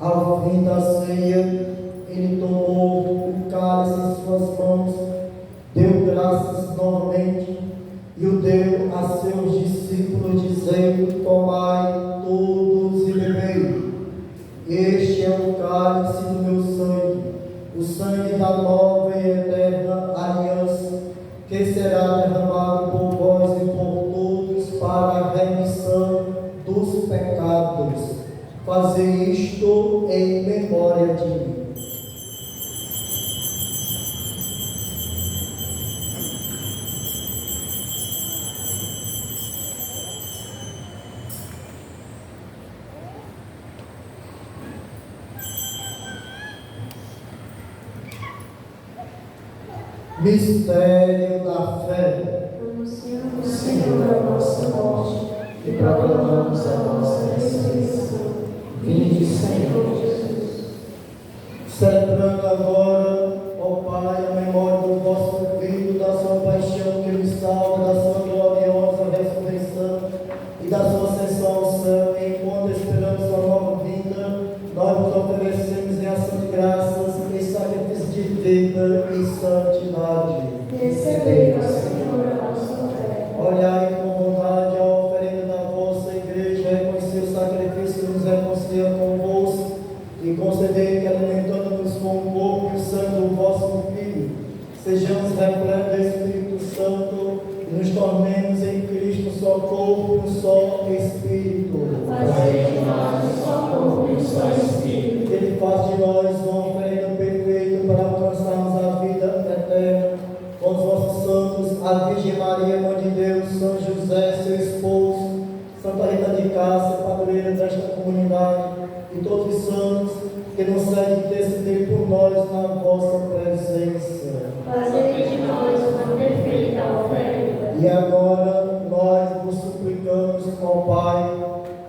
ao fim da ceia, ele tomou o cálice em suas mãos, deu graças novamente e o deu a seus discípulos, dizendo: tomai todos e bebei. Este é o cálice do meu sangue, o sangue da nova e eterna aliança, que será derramado por vós e por todos para a remissão dos pecados. Fazei isto em memória de mim. Mistério da fé. Anunciamos, Senhor, a nossa morte e proclamamos a nossa ressurreição. Vinde, Senhor Jesus. Celebrando agora, ó Pai, a memória do vosso Filho, da sua paixão que nos salva, da sua gloriosa ressurreição e da sua ascensão ao céu, e enquanto esperamos a nova vinda, nós nos oferecemos em ação de graças e sacrifício de vida e santidade. recebei, ó Senhor, a nossa fé. Olhai com bondade a oferenda da vossa igreja, reconhecei o sacrifício que nos reconcilia convosco, e concedei que, alimentando-nos com o corpo e o sangue do vosso Filho, sejamos repletos do Espírito Santo e nos tornemos em Cristo um só corpo e um só Espírito. Fazei de nós um só corpo e um só Espírito. Ele faz de nós uma oferenda perfeita para alcançarmos a vida eterna. Com os vossos santos, a Virgem Maria, Mãe de Deus, São José, seu esposo, Santa Rita de Cássia, padroeira desta comunidade, e todos os santos que nos cedem interceder por nós na vossa presença. Fazei de nós uma perfeita oferta. E agora nós vos suplicamos, ó Pai,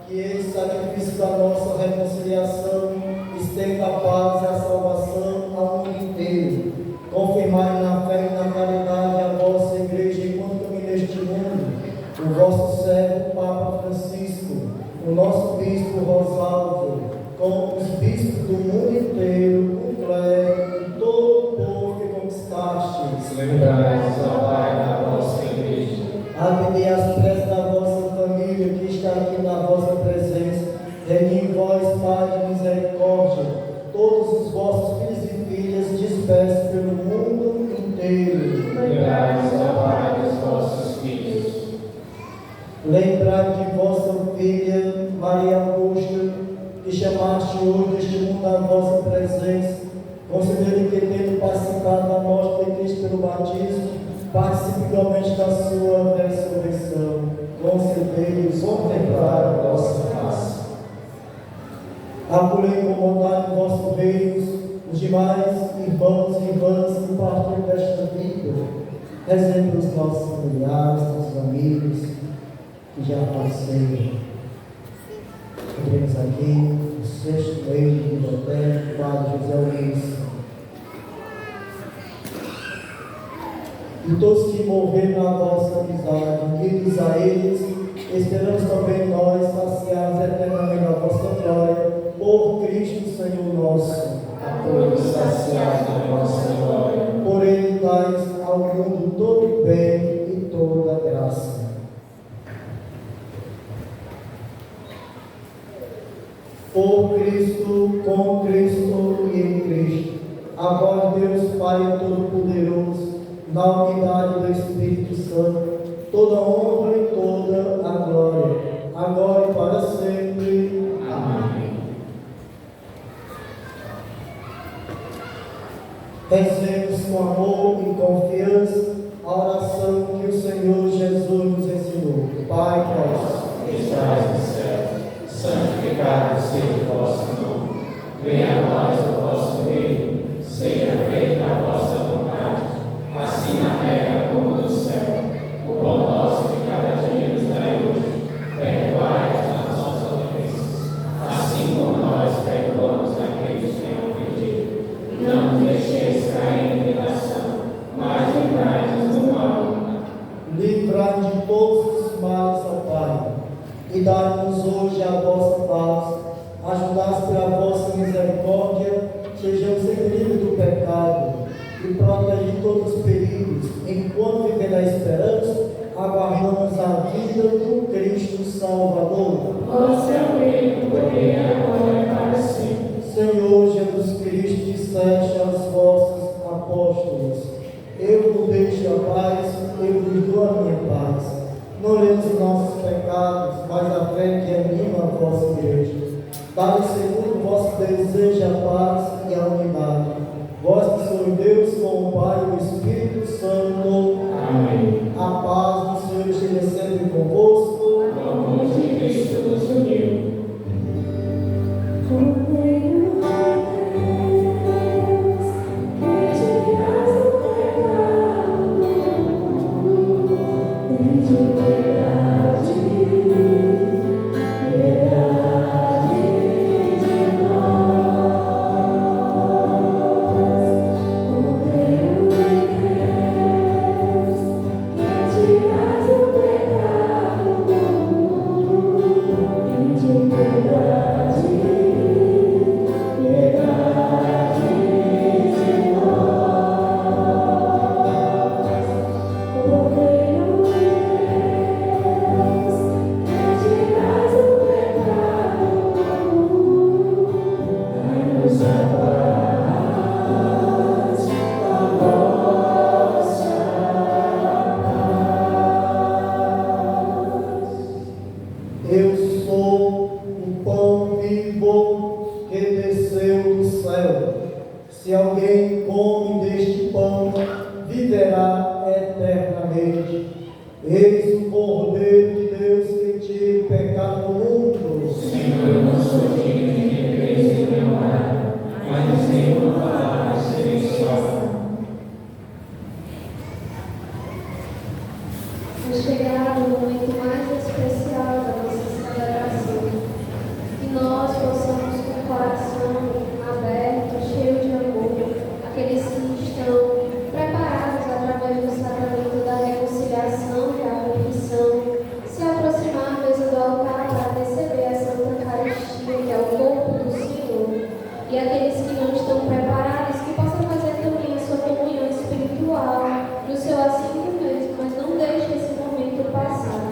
que esse sacrifício da nossa reconciliação estenda a paz e a salvação ao mundo inteiro. Confirmai na fé e na caridade a vossa igreja enquanto caminha neste mundo, o vosso servo Papa Francisco, o nosso bispo Rosalvo, com os bispos do mundo inteiro, o clero e todo o povo que conquistastes. Lembrai-vos, ó Pai, da vossa igreja. Atendei as preces da vossa família que está aqui na vossa presença. Reuni em vós, Pai de misericórdia, todos os vossos filhos e filhas dispersos pelo mundo inteiro. Lembrai-vos, ó Pai, dos vossos filhos. Lembrai de vossa filha Maria Augusta, que chamaste hoje neste mundo à vossa presença. Concedei-lhe que, tendo participado da morte de Cristo pelo batismo, participe igualmente da sua ressurreição. Concedei-lhes contemplar a vossa face. Acolhei com bondade o vosso reino os demais irmãos e irmãs que partilham desta vida. Rezem pelos nossos familiares, nossos amigos que já faleceram. Temos aqui o sexto mês de vida eterna, o Padre José Luiz. E todos que morreram na vossa amizade, unidos a eles, esperamos também nós saciados eternamente a vossa glória, por Cristo Senhor nosso. A todos saciados da vossa glória. Por Ele dais ao mundo todo o bem e toda a graça. Por Cristo, com Cristo e em Cristo. Agora Deus Pai Todo-Poderoso, na unidade do Espírito Santo, toda honra e toda a glória, agora e para sempre. Amém. Rezemos com amor e confiança a oração que o Senhor Jesus nos ensinou. Pai nosso, Que estais no céu, santificado seja o vosso nome. Venha a nós o vosso reino, seja feita a vossa vontade, assim na terra como no céu. O pão nosso de cada dia nos dai hoje. Perdoai as nossas ofensas, assim como nós perdoamos aqueles que têm ofendido. Não nos deixeis cair em tentação, mas livrai-nos do mal. livrai de todos os males, ó Pai, e dai-nos hoje a vossa paz. Ajudai-nos pela vossa misericórdia, sejamos sempre livres do pecado e protegidos de todos os perigos, enquanto vivendo a esperança, aguardamos a vida do Cristo Salvador. Vosso é o reino, o poder e a glória para sempre. Senhor Jesus Cristo, disseste aos vossos apóstolos: eu vos deixo a paz, eu vos dou a minha paz. Não olhemos os nossos pecados, mas a fé que anima a vossa igreja. Dai segundo o vosso desejo a paz e a unidade. Vós que sois Deus com o Pai e o Espírito Santo. Amém. A paz do Senhor esteja sempre convosco. O amor de Cristo nos uniu. Que te faz o pecado. Eis o Cordeiro de Deus que tira o pecado do mundo. Senhor, eu não sou digno de que entreis em meu lar, mas dizei uma palavra e serei salvo. É chegado o momento mais especial da nossa celebração. Que nós possamos, com o coração aberto, cheio de amor, aqueles que estão preparados através do sacramento da reconciliação e a confissão, se aproximar da mesa do altar para receber a Santa Eucaristia, que é o corpo do Senhor. E aqueles que não estão preparados, que possam fazer também a sua comunhão espiritual, no seu assento mesmo, mas não deixe esse momento passar.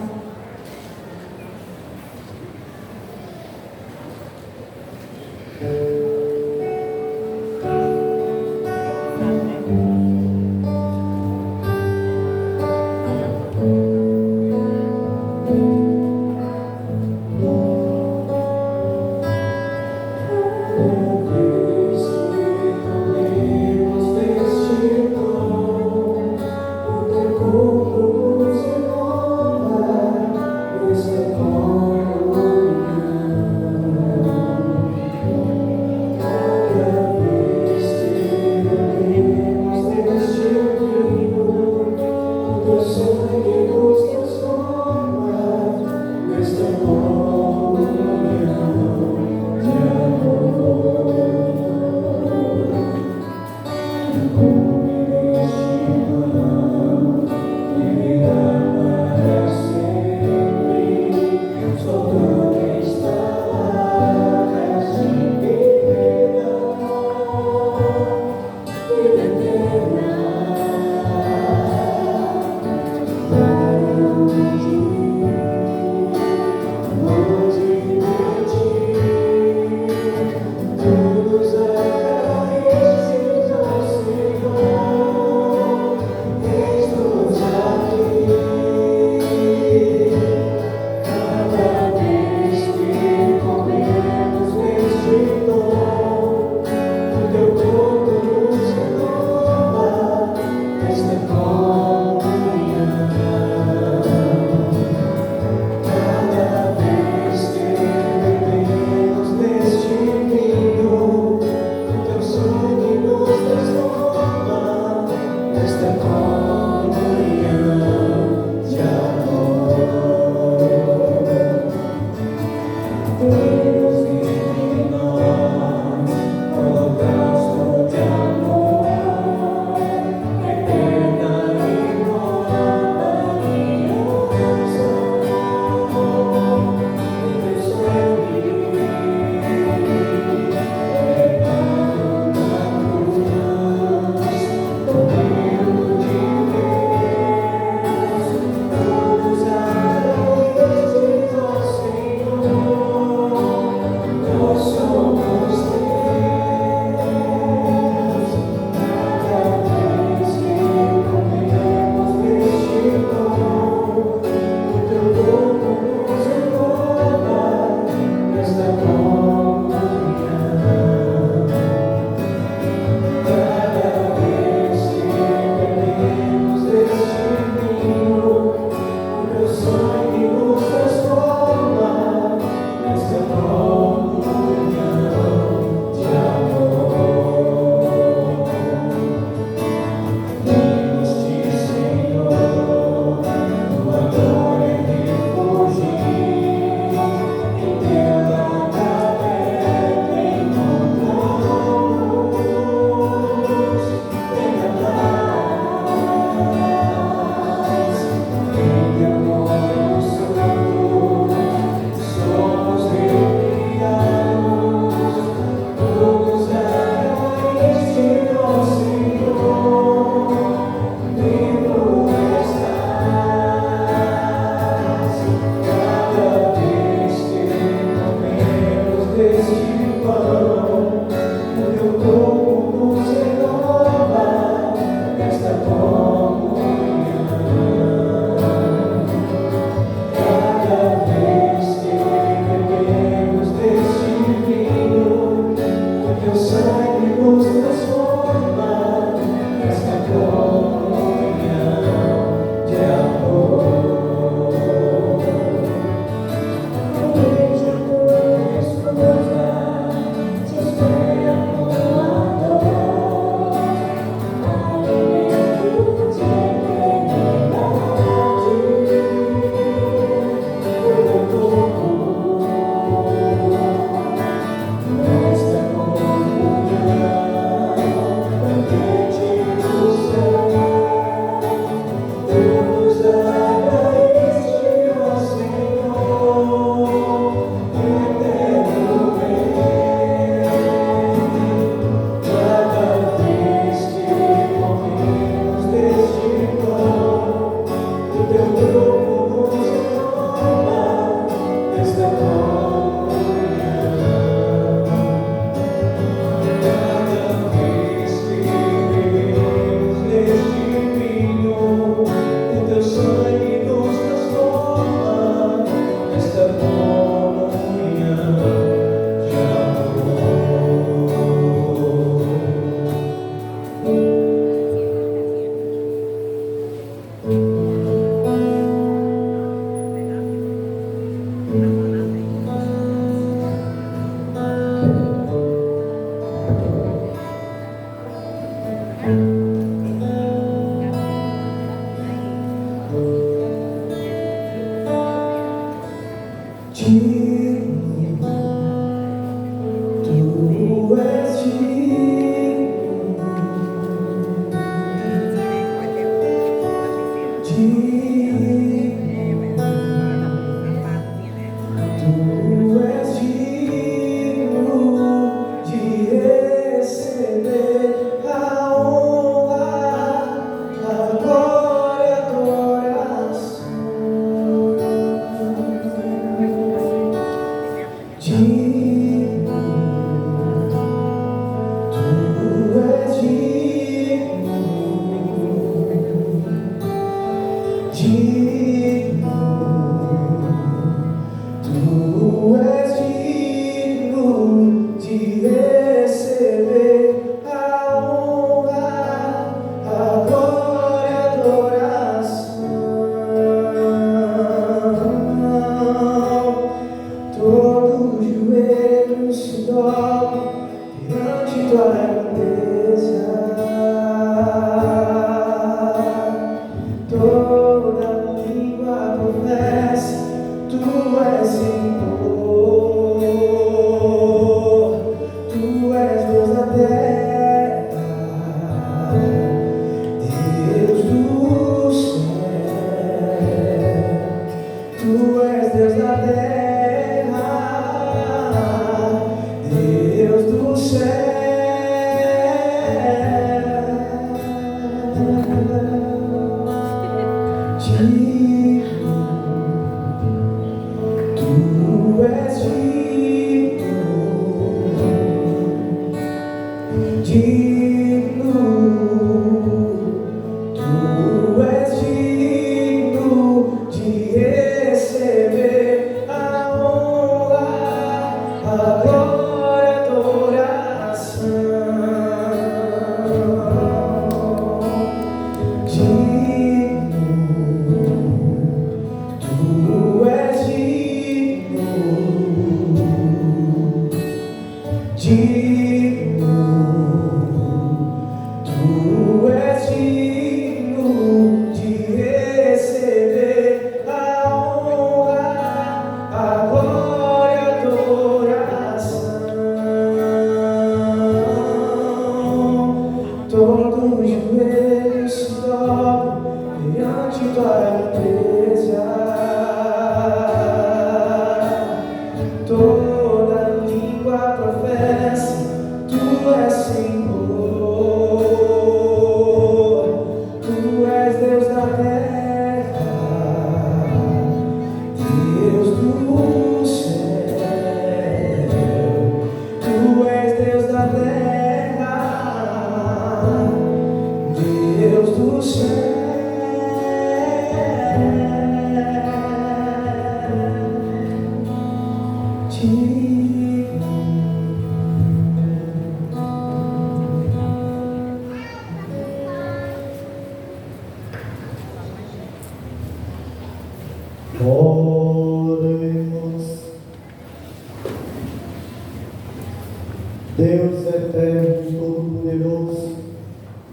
Deus eterno e todo-poderoso,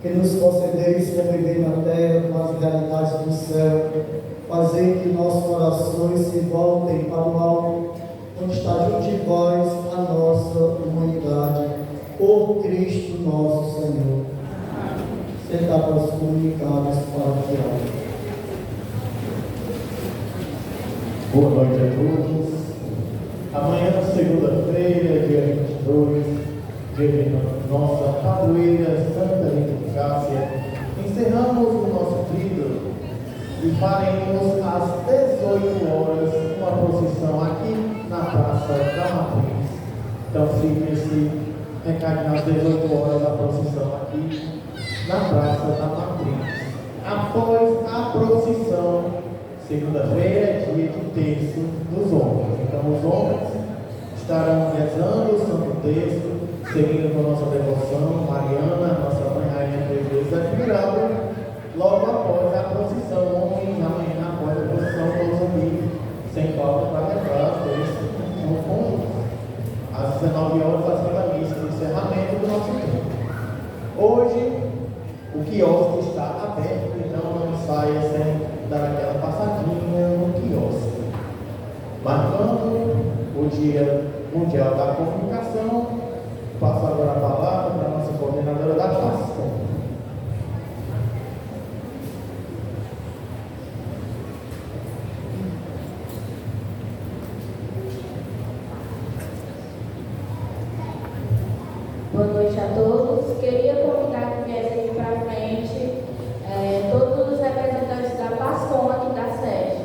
que nos concedeis conviver na terra com as realidades do céu, fazer que nossas orações se voltem para o alto, onde está junto de vós a nossa humanidade, por Cristo nosso Senhor. Sentar para os comunicados paroquiais. Boa noite a todos. Amanhã, segunda-feira, dia 22, dia de nossa padroeira Santa Eficácia, encerramos o nosso tríduo e faremos às 18 horas uma procissão aqui na Praça da Matriz. Então, fica esse recadinho às 18 horas a procissão aqui na Praça da Matriz. Após a procissão, segunda-feira é dia de terço dos homens. Então, os homens estarão rezando o Santo Terço, seguindo com a nossa devoção mariana, nossa mãe rainha da igreja admirável. Logo após a procissão, homens, amanhã após a procissão, todos aqui, sem falta, para rezar o terço com às 19 horas, a Santa Missa, o encerramento do nosso tempo. Hoje, o quiosque está aberto, então não saia sem dar aquela passadinha no quiosque. Marcando Dia Mundial da Comunicação. Passo agora a palavra para a nossa coordenadora da PASCOM. Boa noite a todos. Queria convidar que viessem aqui para frente todos os representantes da PASCOM aqui da sede.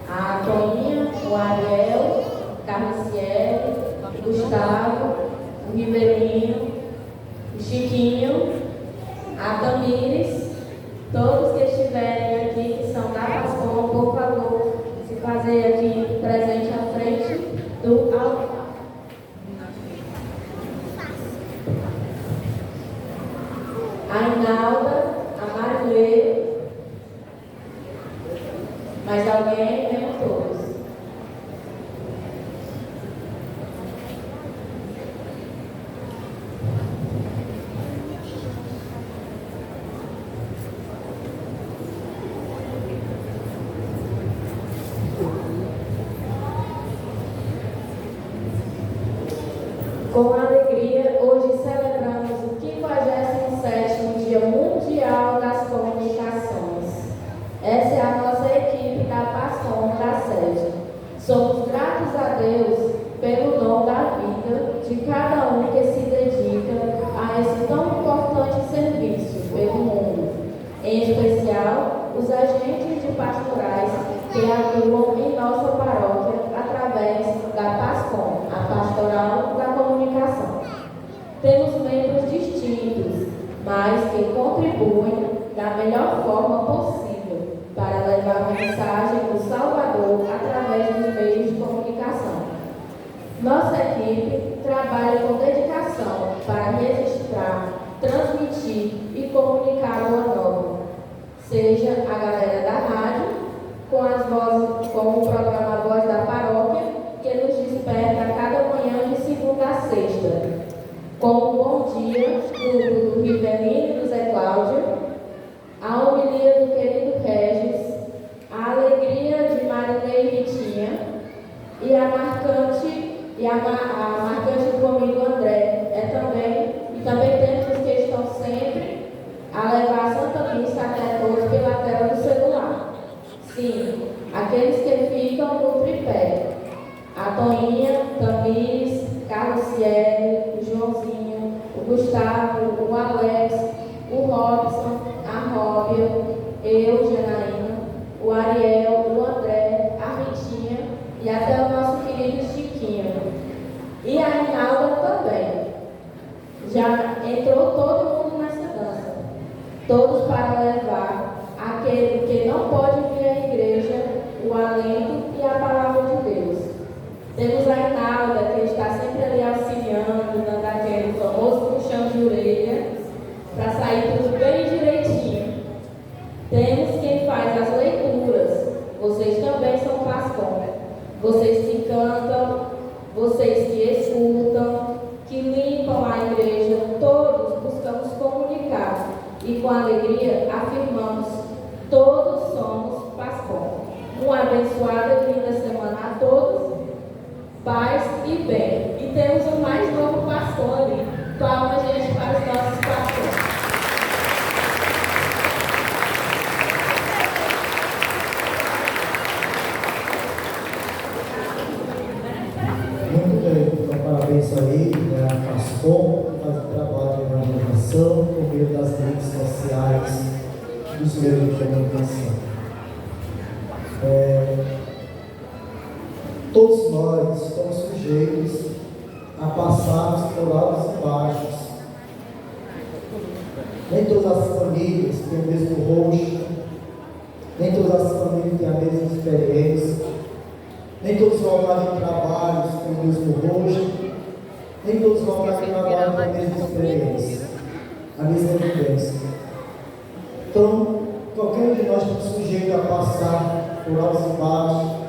A Toninha, o Ariel, o Carliciele, o Gustavo, o Ribeirinho, o Chiquinho, a Tamires, todos que estiverem aqui, que são da PASCOM, por favor, se fazer aqui presente à frente do altar. A Inalda, a Marilê, mais alguém? Venham todos. Com alegria, hoje celebramos o 57º Dia Mundial das Comunicações. Essa é a nossa equipe da PASCOM da sede. Somos gratos a Deus pelo dom da vida de cada um que se dedica a esse tão importante serviço pelo mundo. Em especial, os agentes de pastorais que atuam em nossa paróquia através da PASCOM, a Pastoral da Comunicação. Temos membros distintos, mas que contribuem da melhor forma possível para levar a mensagem do Salvador através dos meios de comunicação. Nossa equipe trabalha com dedicação para registrar, transmitir e comunicar o nova, seja a galera da rádio, com o programa Voz da Paróquia, que nos desperta a cada manhã de segunda a sexta, com o Bom Dia do Rivelino e do Zé Cláudio, a homilia do querido Regis, a alegria de Marilê e Ritinha e a marcante do amigo André. Também temos os que estão sempre a levar a Santa Missa até todos pela tela do celular. Sim, aqueles que ficam no tripé. A Toninha, Tamires, Carliciele, o Joãozinho, o Gustavo, o Alex, o Robson, a Róbia, eu, Janaína, o Ariel, o André, a Ritinha e até o nosso querido Chiquinho. E a Inalda também. Já entrou todo mundo nessa dança. Todos para levar aquele que não pode vir à igreja o alento e a palavra de Deus. Temos a Inalda, que está sempre ali auxiliando, dando aquele famoso puxão de orelha, para sair tudo bem direitinho. Temos quem faz as leituras. Vocês também são PASCOM. Vocês que cantam, vocês que escutam, que limpam a igreja, todos buscamos comunicar. E com alegria afirmamos, todos somos PASCOM. Uma abençoada e linda semana a todos. Paz e bem. E temos o mais novo pastor ali. Palmas, gente, para os nossos pastores. Muito bem, então parabéns aí, né, a PASCOM, que faz um trabalho de evangelização por meio das redes sociais, dos meios de comunicação. Todos nós estamos sujeitos a passarmos por altos e baixos. Nem todas as famílias têm o mesmo rosto, nem todas as famílias têm a mesma experiência, nem todos os locais de trabalho têm o mesmo rosto, nem todos os locais de trabalho têm a mesma experiência, a mesma vivência. Então, qualquer um de nós está sujeito a passar por altos e baixos,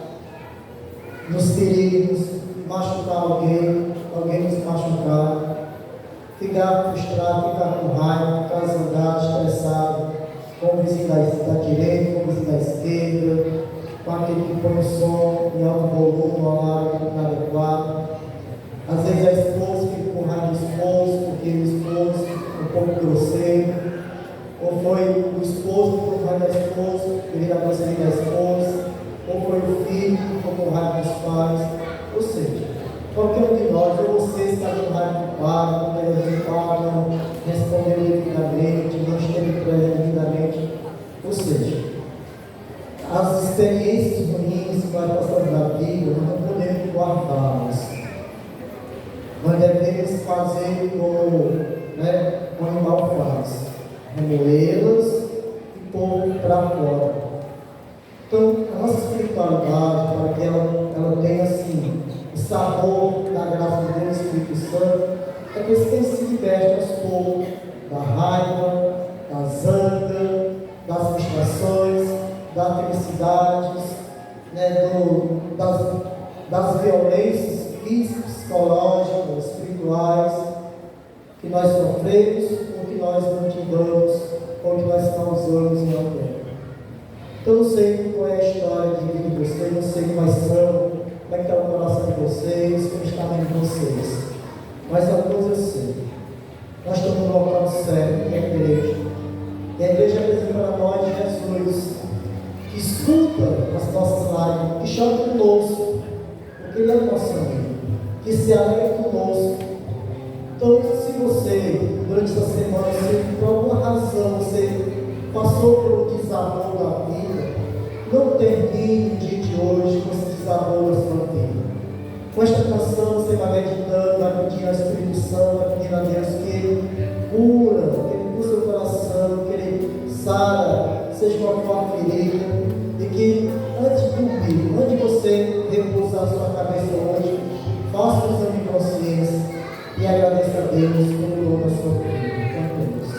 nos perigos, machucar alguém nos machucar, ficar frustrado, ficar com raiva, ficar zangado, estressado, com o vizinho da direita, com o vizinho da esquerda, com aquele que põe o som em alto volume, no horário inadequado. Às vezes a esposa fica com raiva do esposo, porque o esposo é um pouco grosseiro. Ou foi o esposo que ficou com raiva da esposa, devido à grosseria da esposa. Ou foi o filho que ficou com raiva dos pais. Ou seja, qualquer um de nós, ou você está com raiva do pai, porque o pai não respondeu devidamente, não esteve presente devidamente. Ou seja, as experiências ruins que nós passamos na vida, nós não podemos guardá-las. Nós devemos fazer como o animal faz, remoê-las e pôr para fora. Então, a nossa espiritualidade, para que ela tenha assim, o sabor da graça de Deus, Espírito Santo, é que esse tem se liberte aos poucos da raiva, da zanga, das frustrações, das felicidades, das violências físicas, psicológicas, espirituais, que nós sofremos, ou que nós motivamos, ou que nós causamos em alguém. Então, eu não sei qual é a história de vida de vocês, não sei quais são, como é que está o coração de vocês, como está a mente de vocês. Mas a coisa eu sei. Nós estamos no local certo, que é a igreja. E a igreja apresenta para nós Jesus, que escuta as nossas lágrimas, que chora conosco, porque Ele é o nosso amigo, que se alegra conosco. Então, se você, durante essa semana, por alguma razão, você passou pelo desabor da vida, não termine o dia de hoje com esse desabor da sua vida. Com esta canção você vai meditando, vai pedindo ao Espírito Santo, vai pedindo a Deus que Ele cura, que Ele cura o seu coração, que Ele sara, seja uma forma ferida, e que antes de dormir, antes de você repousar a sua cabeça hoje, faça o exame de consciência e agradeça a Deus pelo dom da sua vida. Cantemos.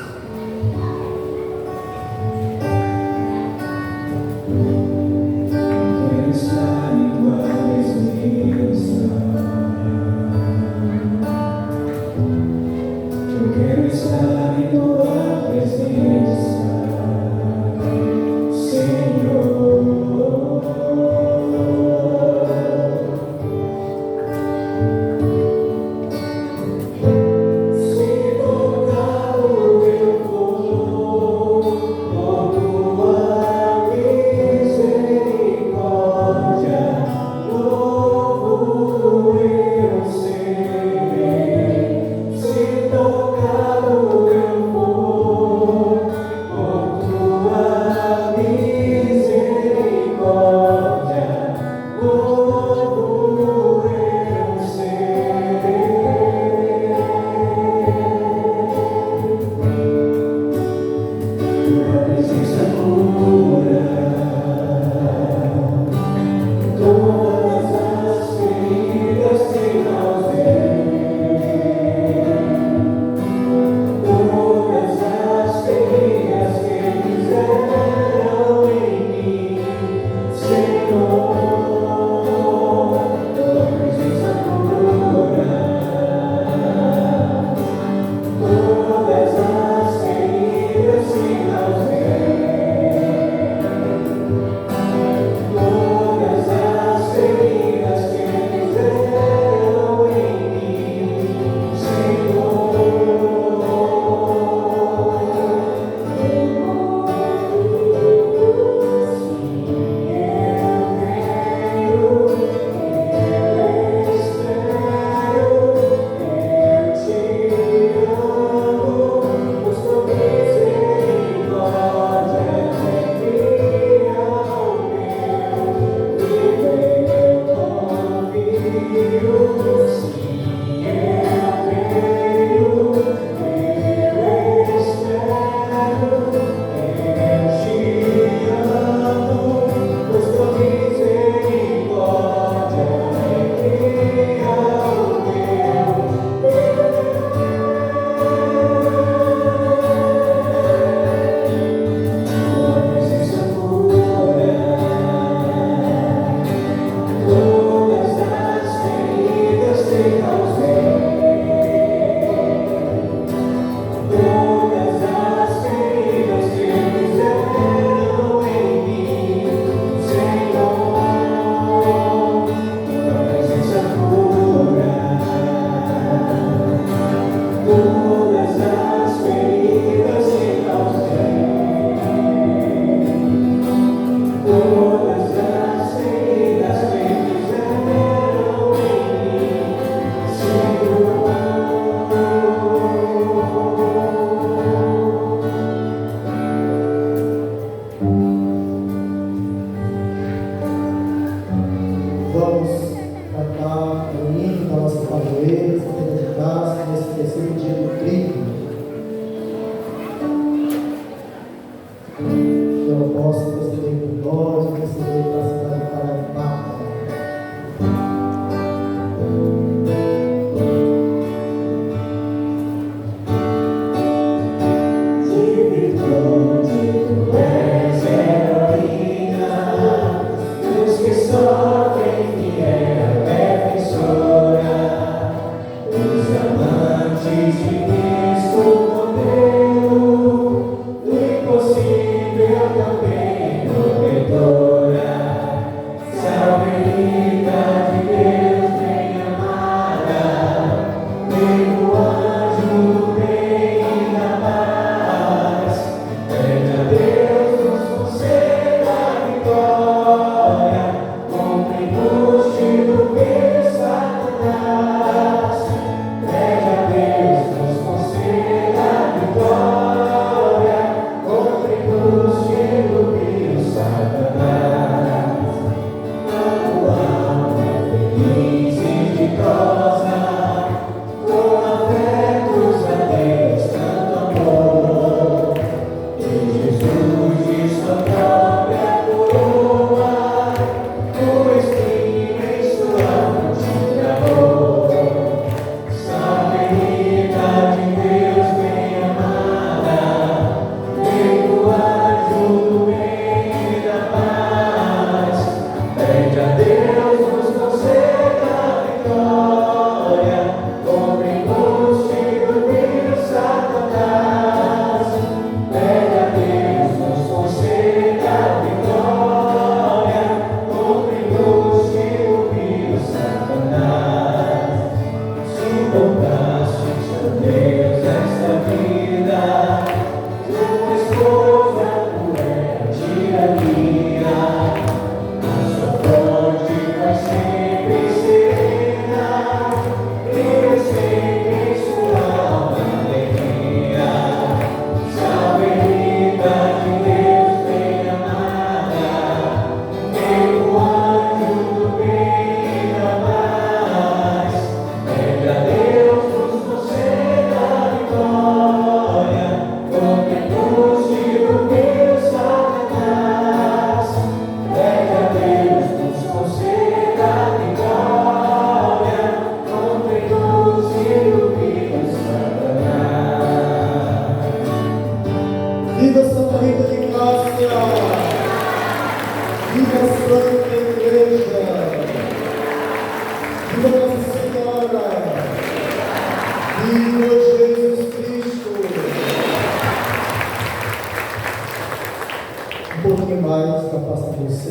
Todas as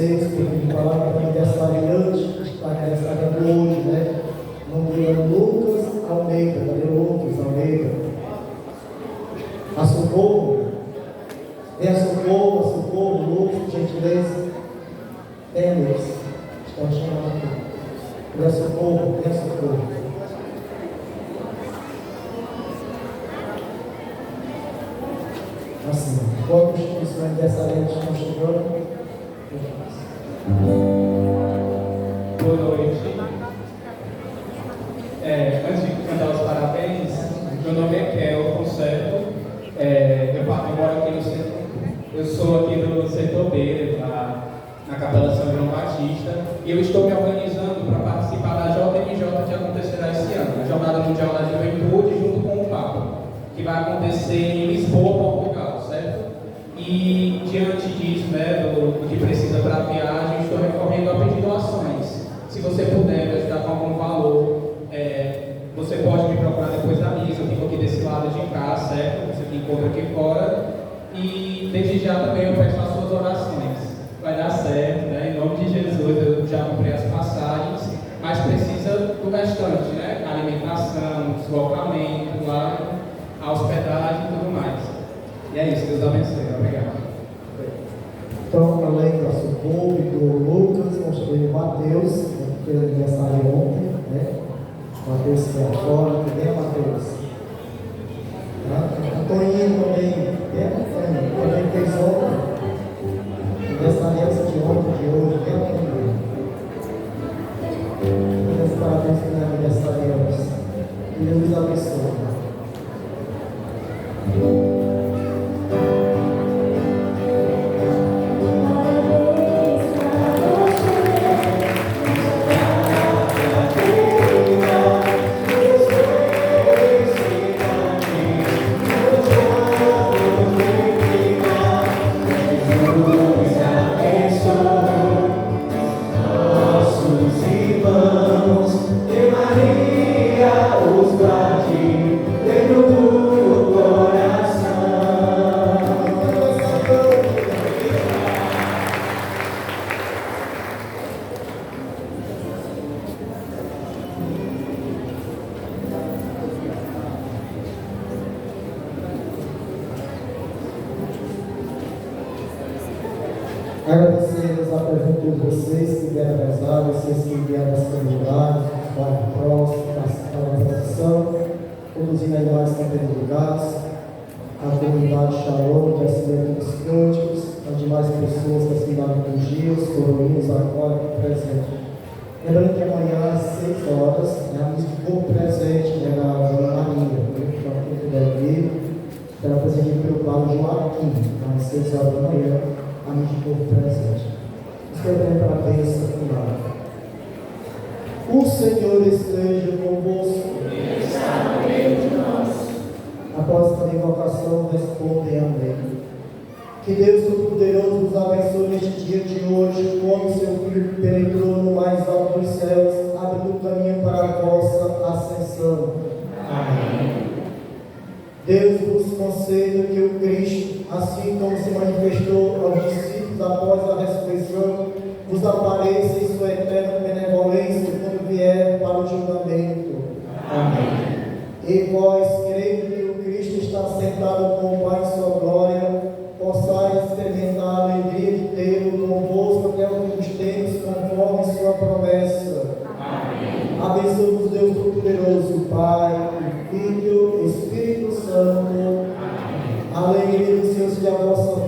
vocês, porque me falaram para aniversariante, está aniversariando hoje, né? O nome dele é Lucas Almeida. Cadê o Lucas Almeida? A Socorro. Venha Socorro, Lucas, por gentileza. Denis, estão chamando aqui. Venha Socorro. Assim, enquanto os aniversariantes estão chegando. Boa noite. Antes de cantar os parabéns, meu nome é Kel Concerto. Eu moro aqui no centro. Eu sou aqui do setor B, na Capela São João Batista, e eu estou me organizando para participar da JMJ que acontecerá esse ano, a Jornada Mundial da Juventude, junto com o Papa, que vai acontecer em Lisboa, Portugal, certo? E diante disso, né, do que precisa para a viagem, estou recorrendo a pedir doações. Se você puder me ajudar com algum valor, você pode me procurar depois da missa. Eu fico aqui desse lado de cá, certo? Você me encontra aqui fora. E desde já também eu peço as suas orações. Vai dar certo, né? Em nome de Jesus, eu já comprei as passagens, mas precisa do restante, né? Alimentação, deslocamento, lá, a hospedagem e tudo mais. E é isso, Deus abençoe. Obrigado. Então, além da Socorro e do Lucas, vamos ver o Mateus, que fez aniversário ontem, né? Mateus que é fora, também é Mateus. Antoninho também, também fez ontem. Aniversariante de ontem, de hoje, é Antoninho. Meus parabéns para os aniversariantes. Que Deus os abençoe. Agradecemos a presença de vocês que vieram rezar, vocês que vieram das comunidades, dos bairros próximos, participaram da procissão, todos os melhores estão bem ligados, a comunidade Shalom, que assina dos cânticos, as demais pessoas que assinaram liturgia, os coroinhos, agora aqui presente. Lembrando que amanhã às 6 horas, a missa de corpo presente, na Dona Maria, então quem puder vir, será presente pelo Paulo Joaquim, às 6 horas da manhã. A mim de povo presente. Escrevendo para a bênção final. O Senhor esteja convosco. Ele está no meio de nós. Após esta invocação, respondem amém. Que Deus Todo-Poderoso nos abençoe neste dia de hoje, quando seu Filho penetrou no mais alto dos céus, abrindo o caminho para a vossa ascensão. Amém. Deus vos conceda que o Cristo, assim como se manifestou aos discípulos após a ressurreição, vos apareça em sua eterna benevolência quando vier para o julgamento. Amém. E vós, crendo que o Cristo está sentado com o Pai em sua glória, possais experimentar a alegria de tê-lo convosco até o fim dos tempos, conforme sua promessa. Amém. Abençoe-vos Deus Todo-Poderoso, o Pai, o Filho, o Espírito Santo. Amém. A alegria do Senhor seja a vossa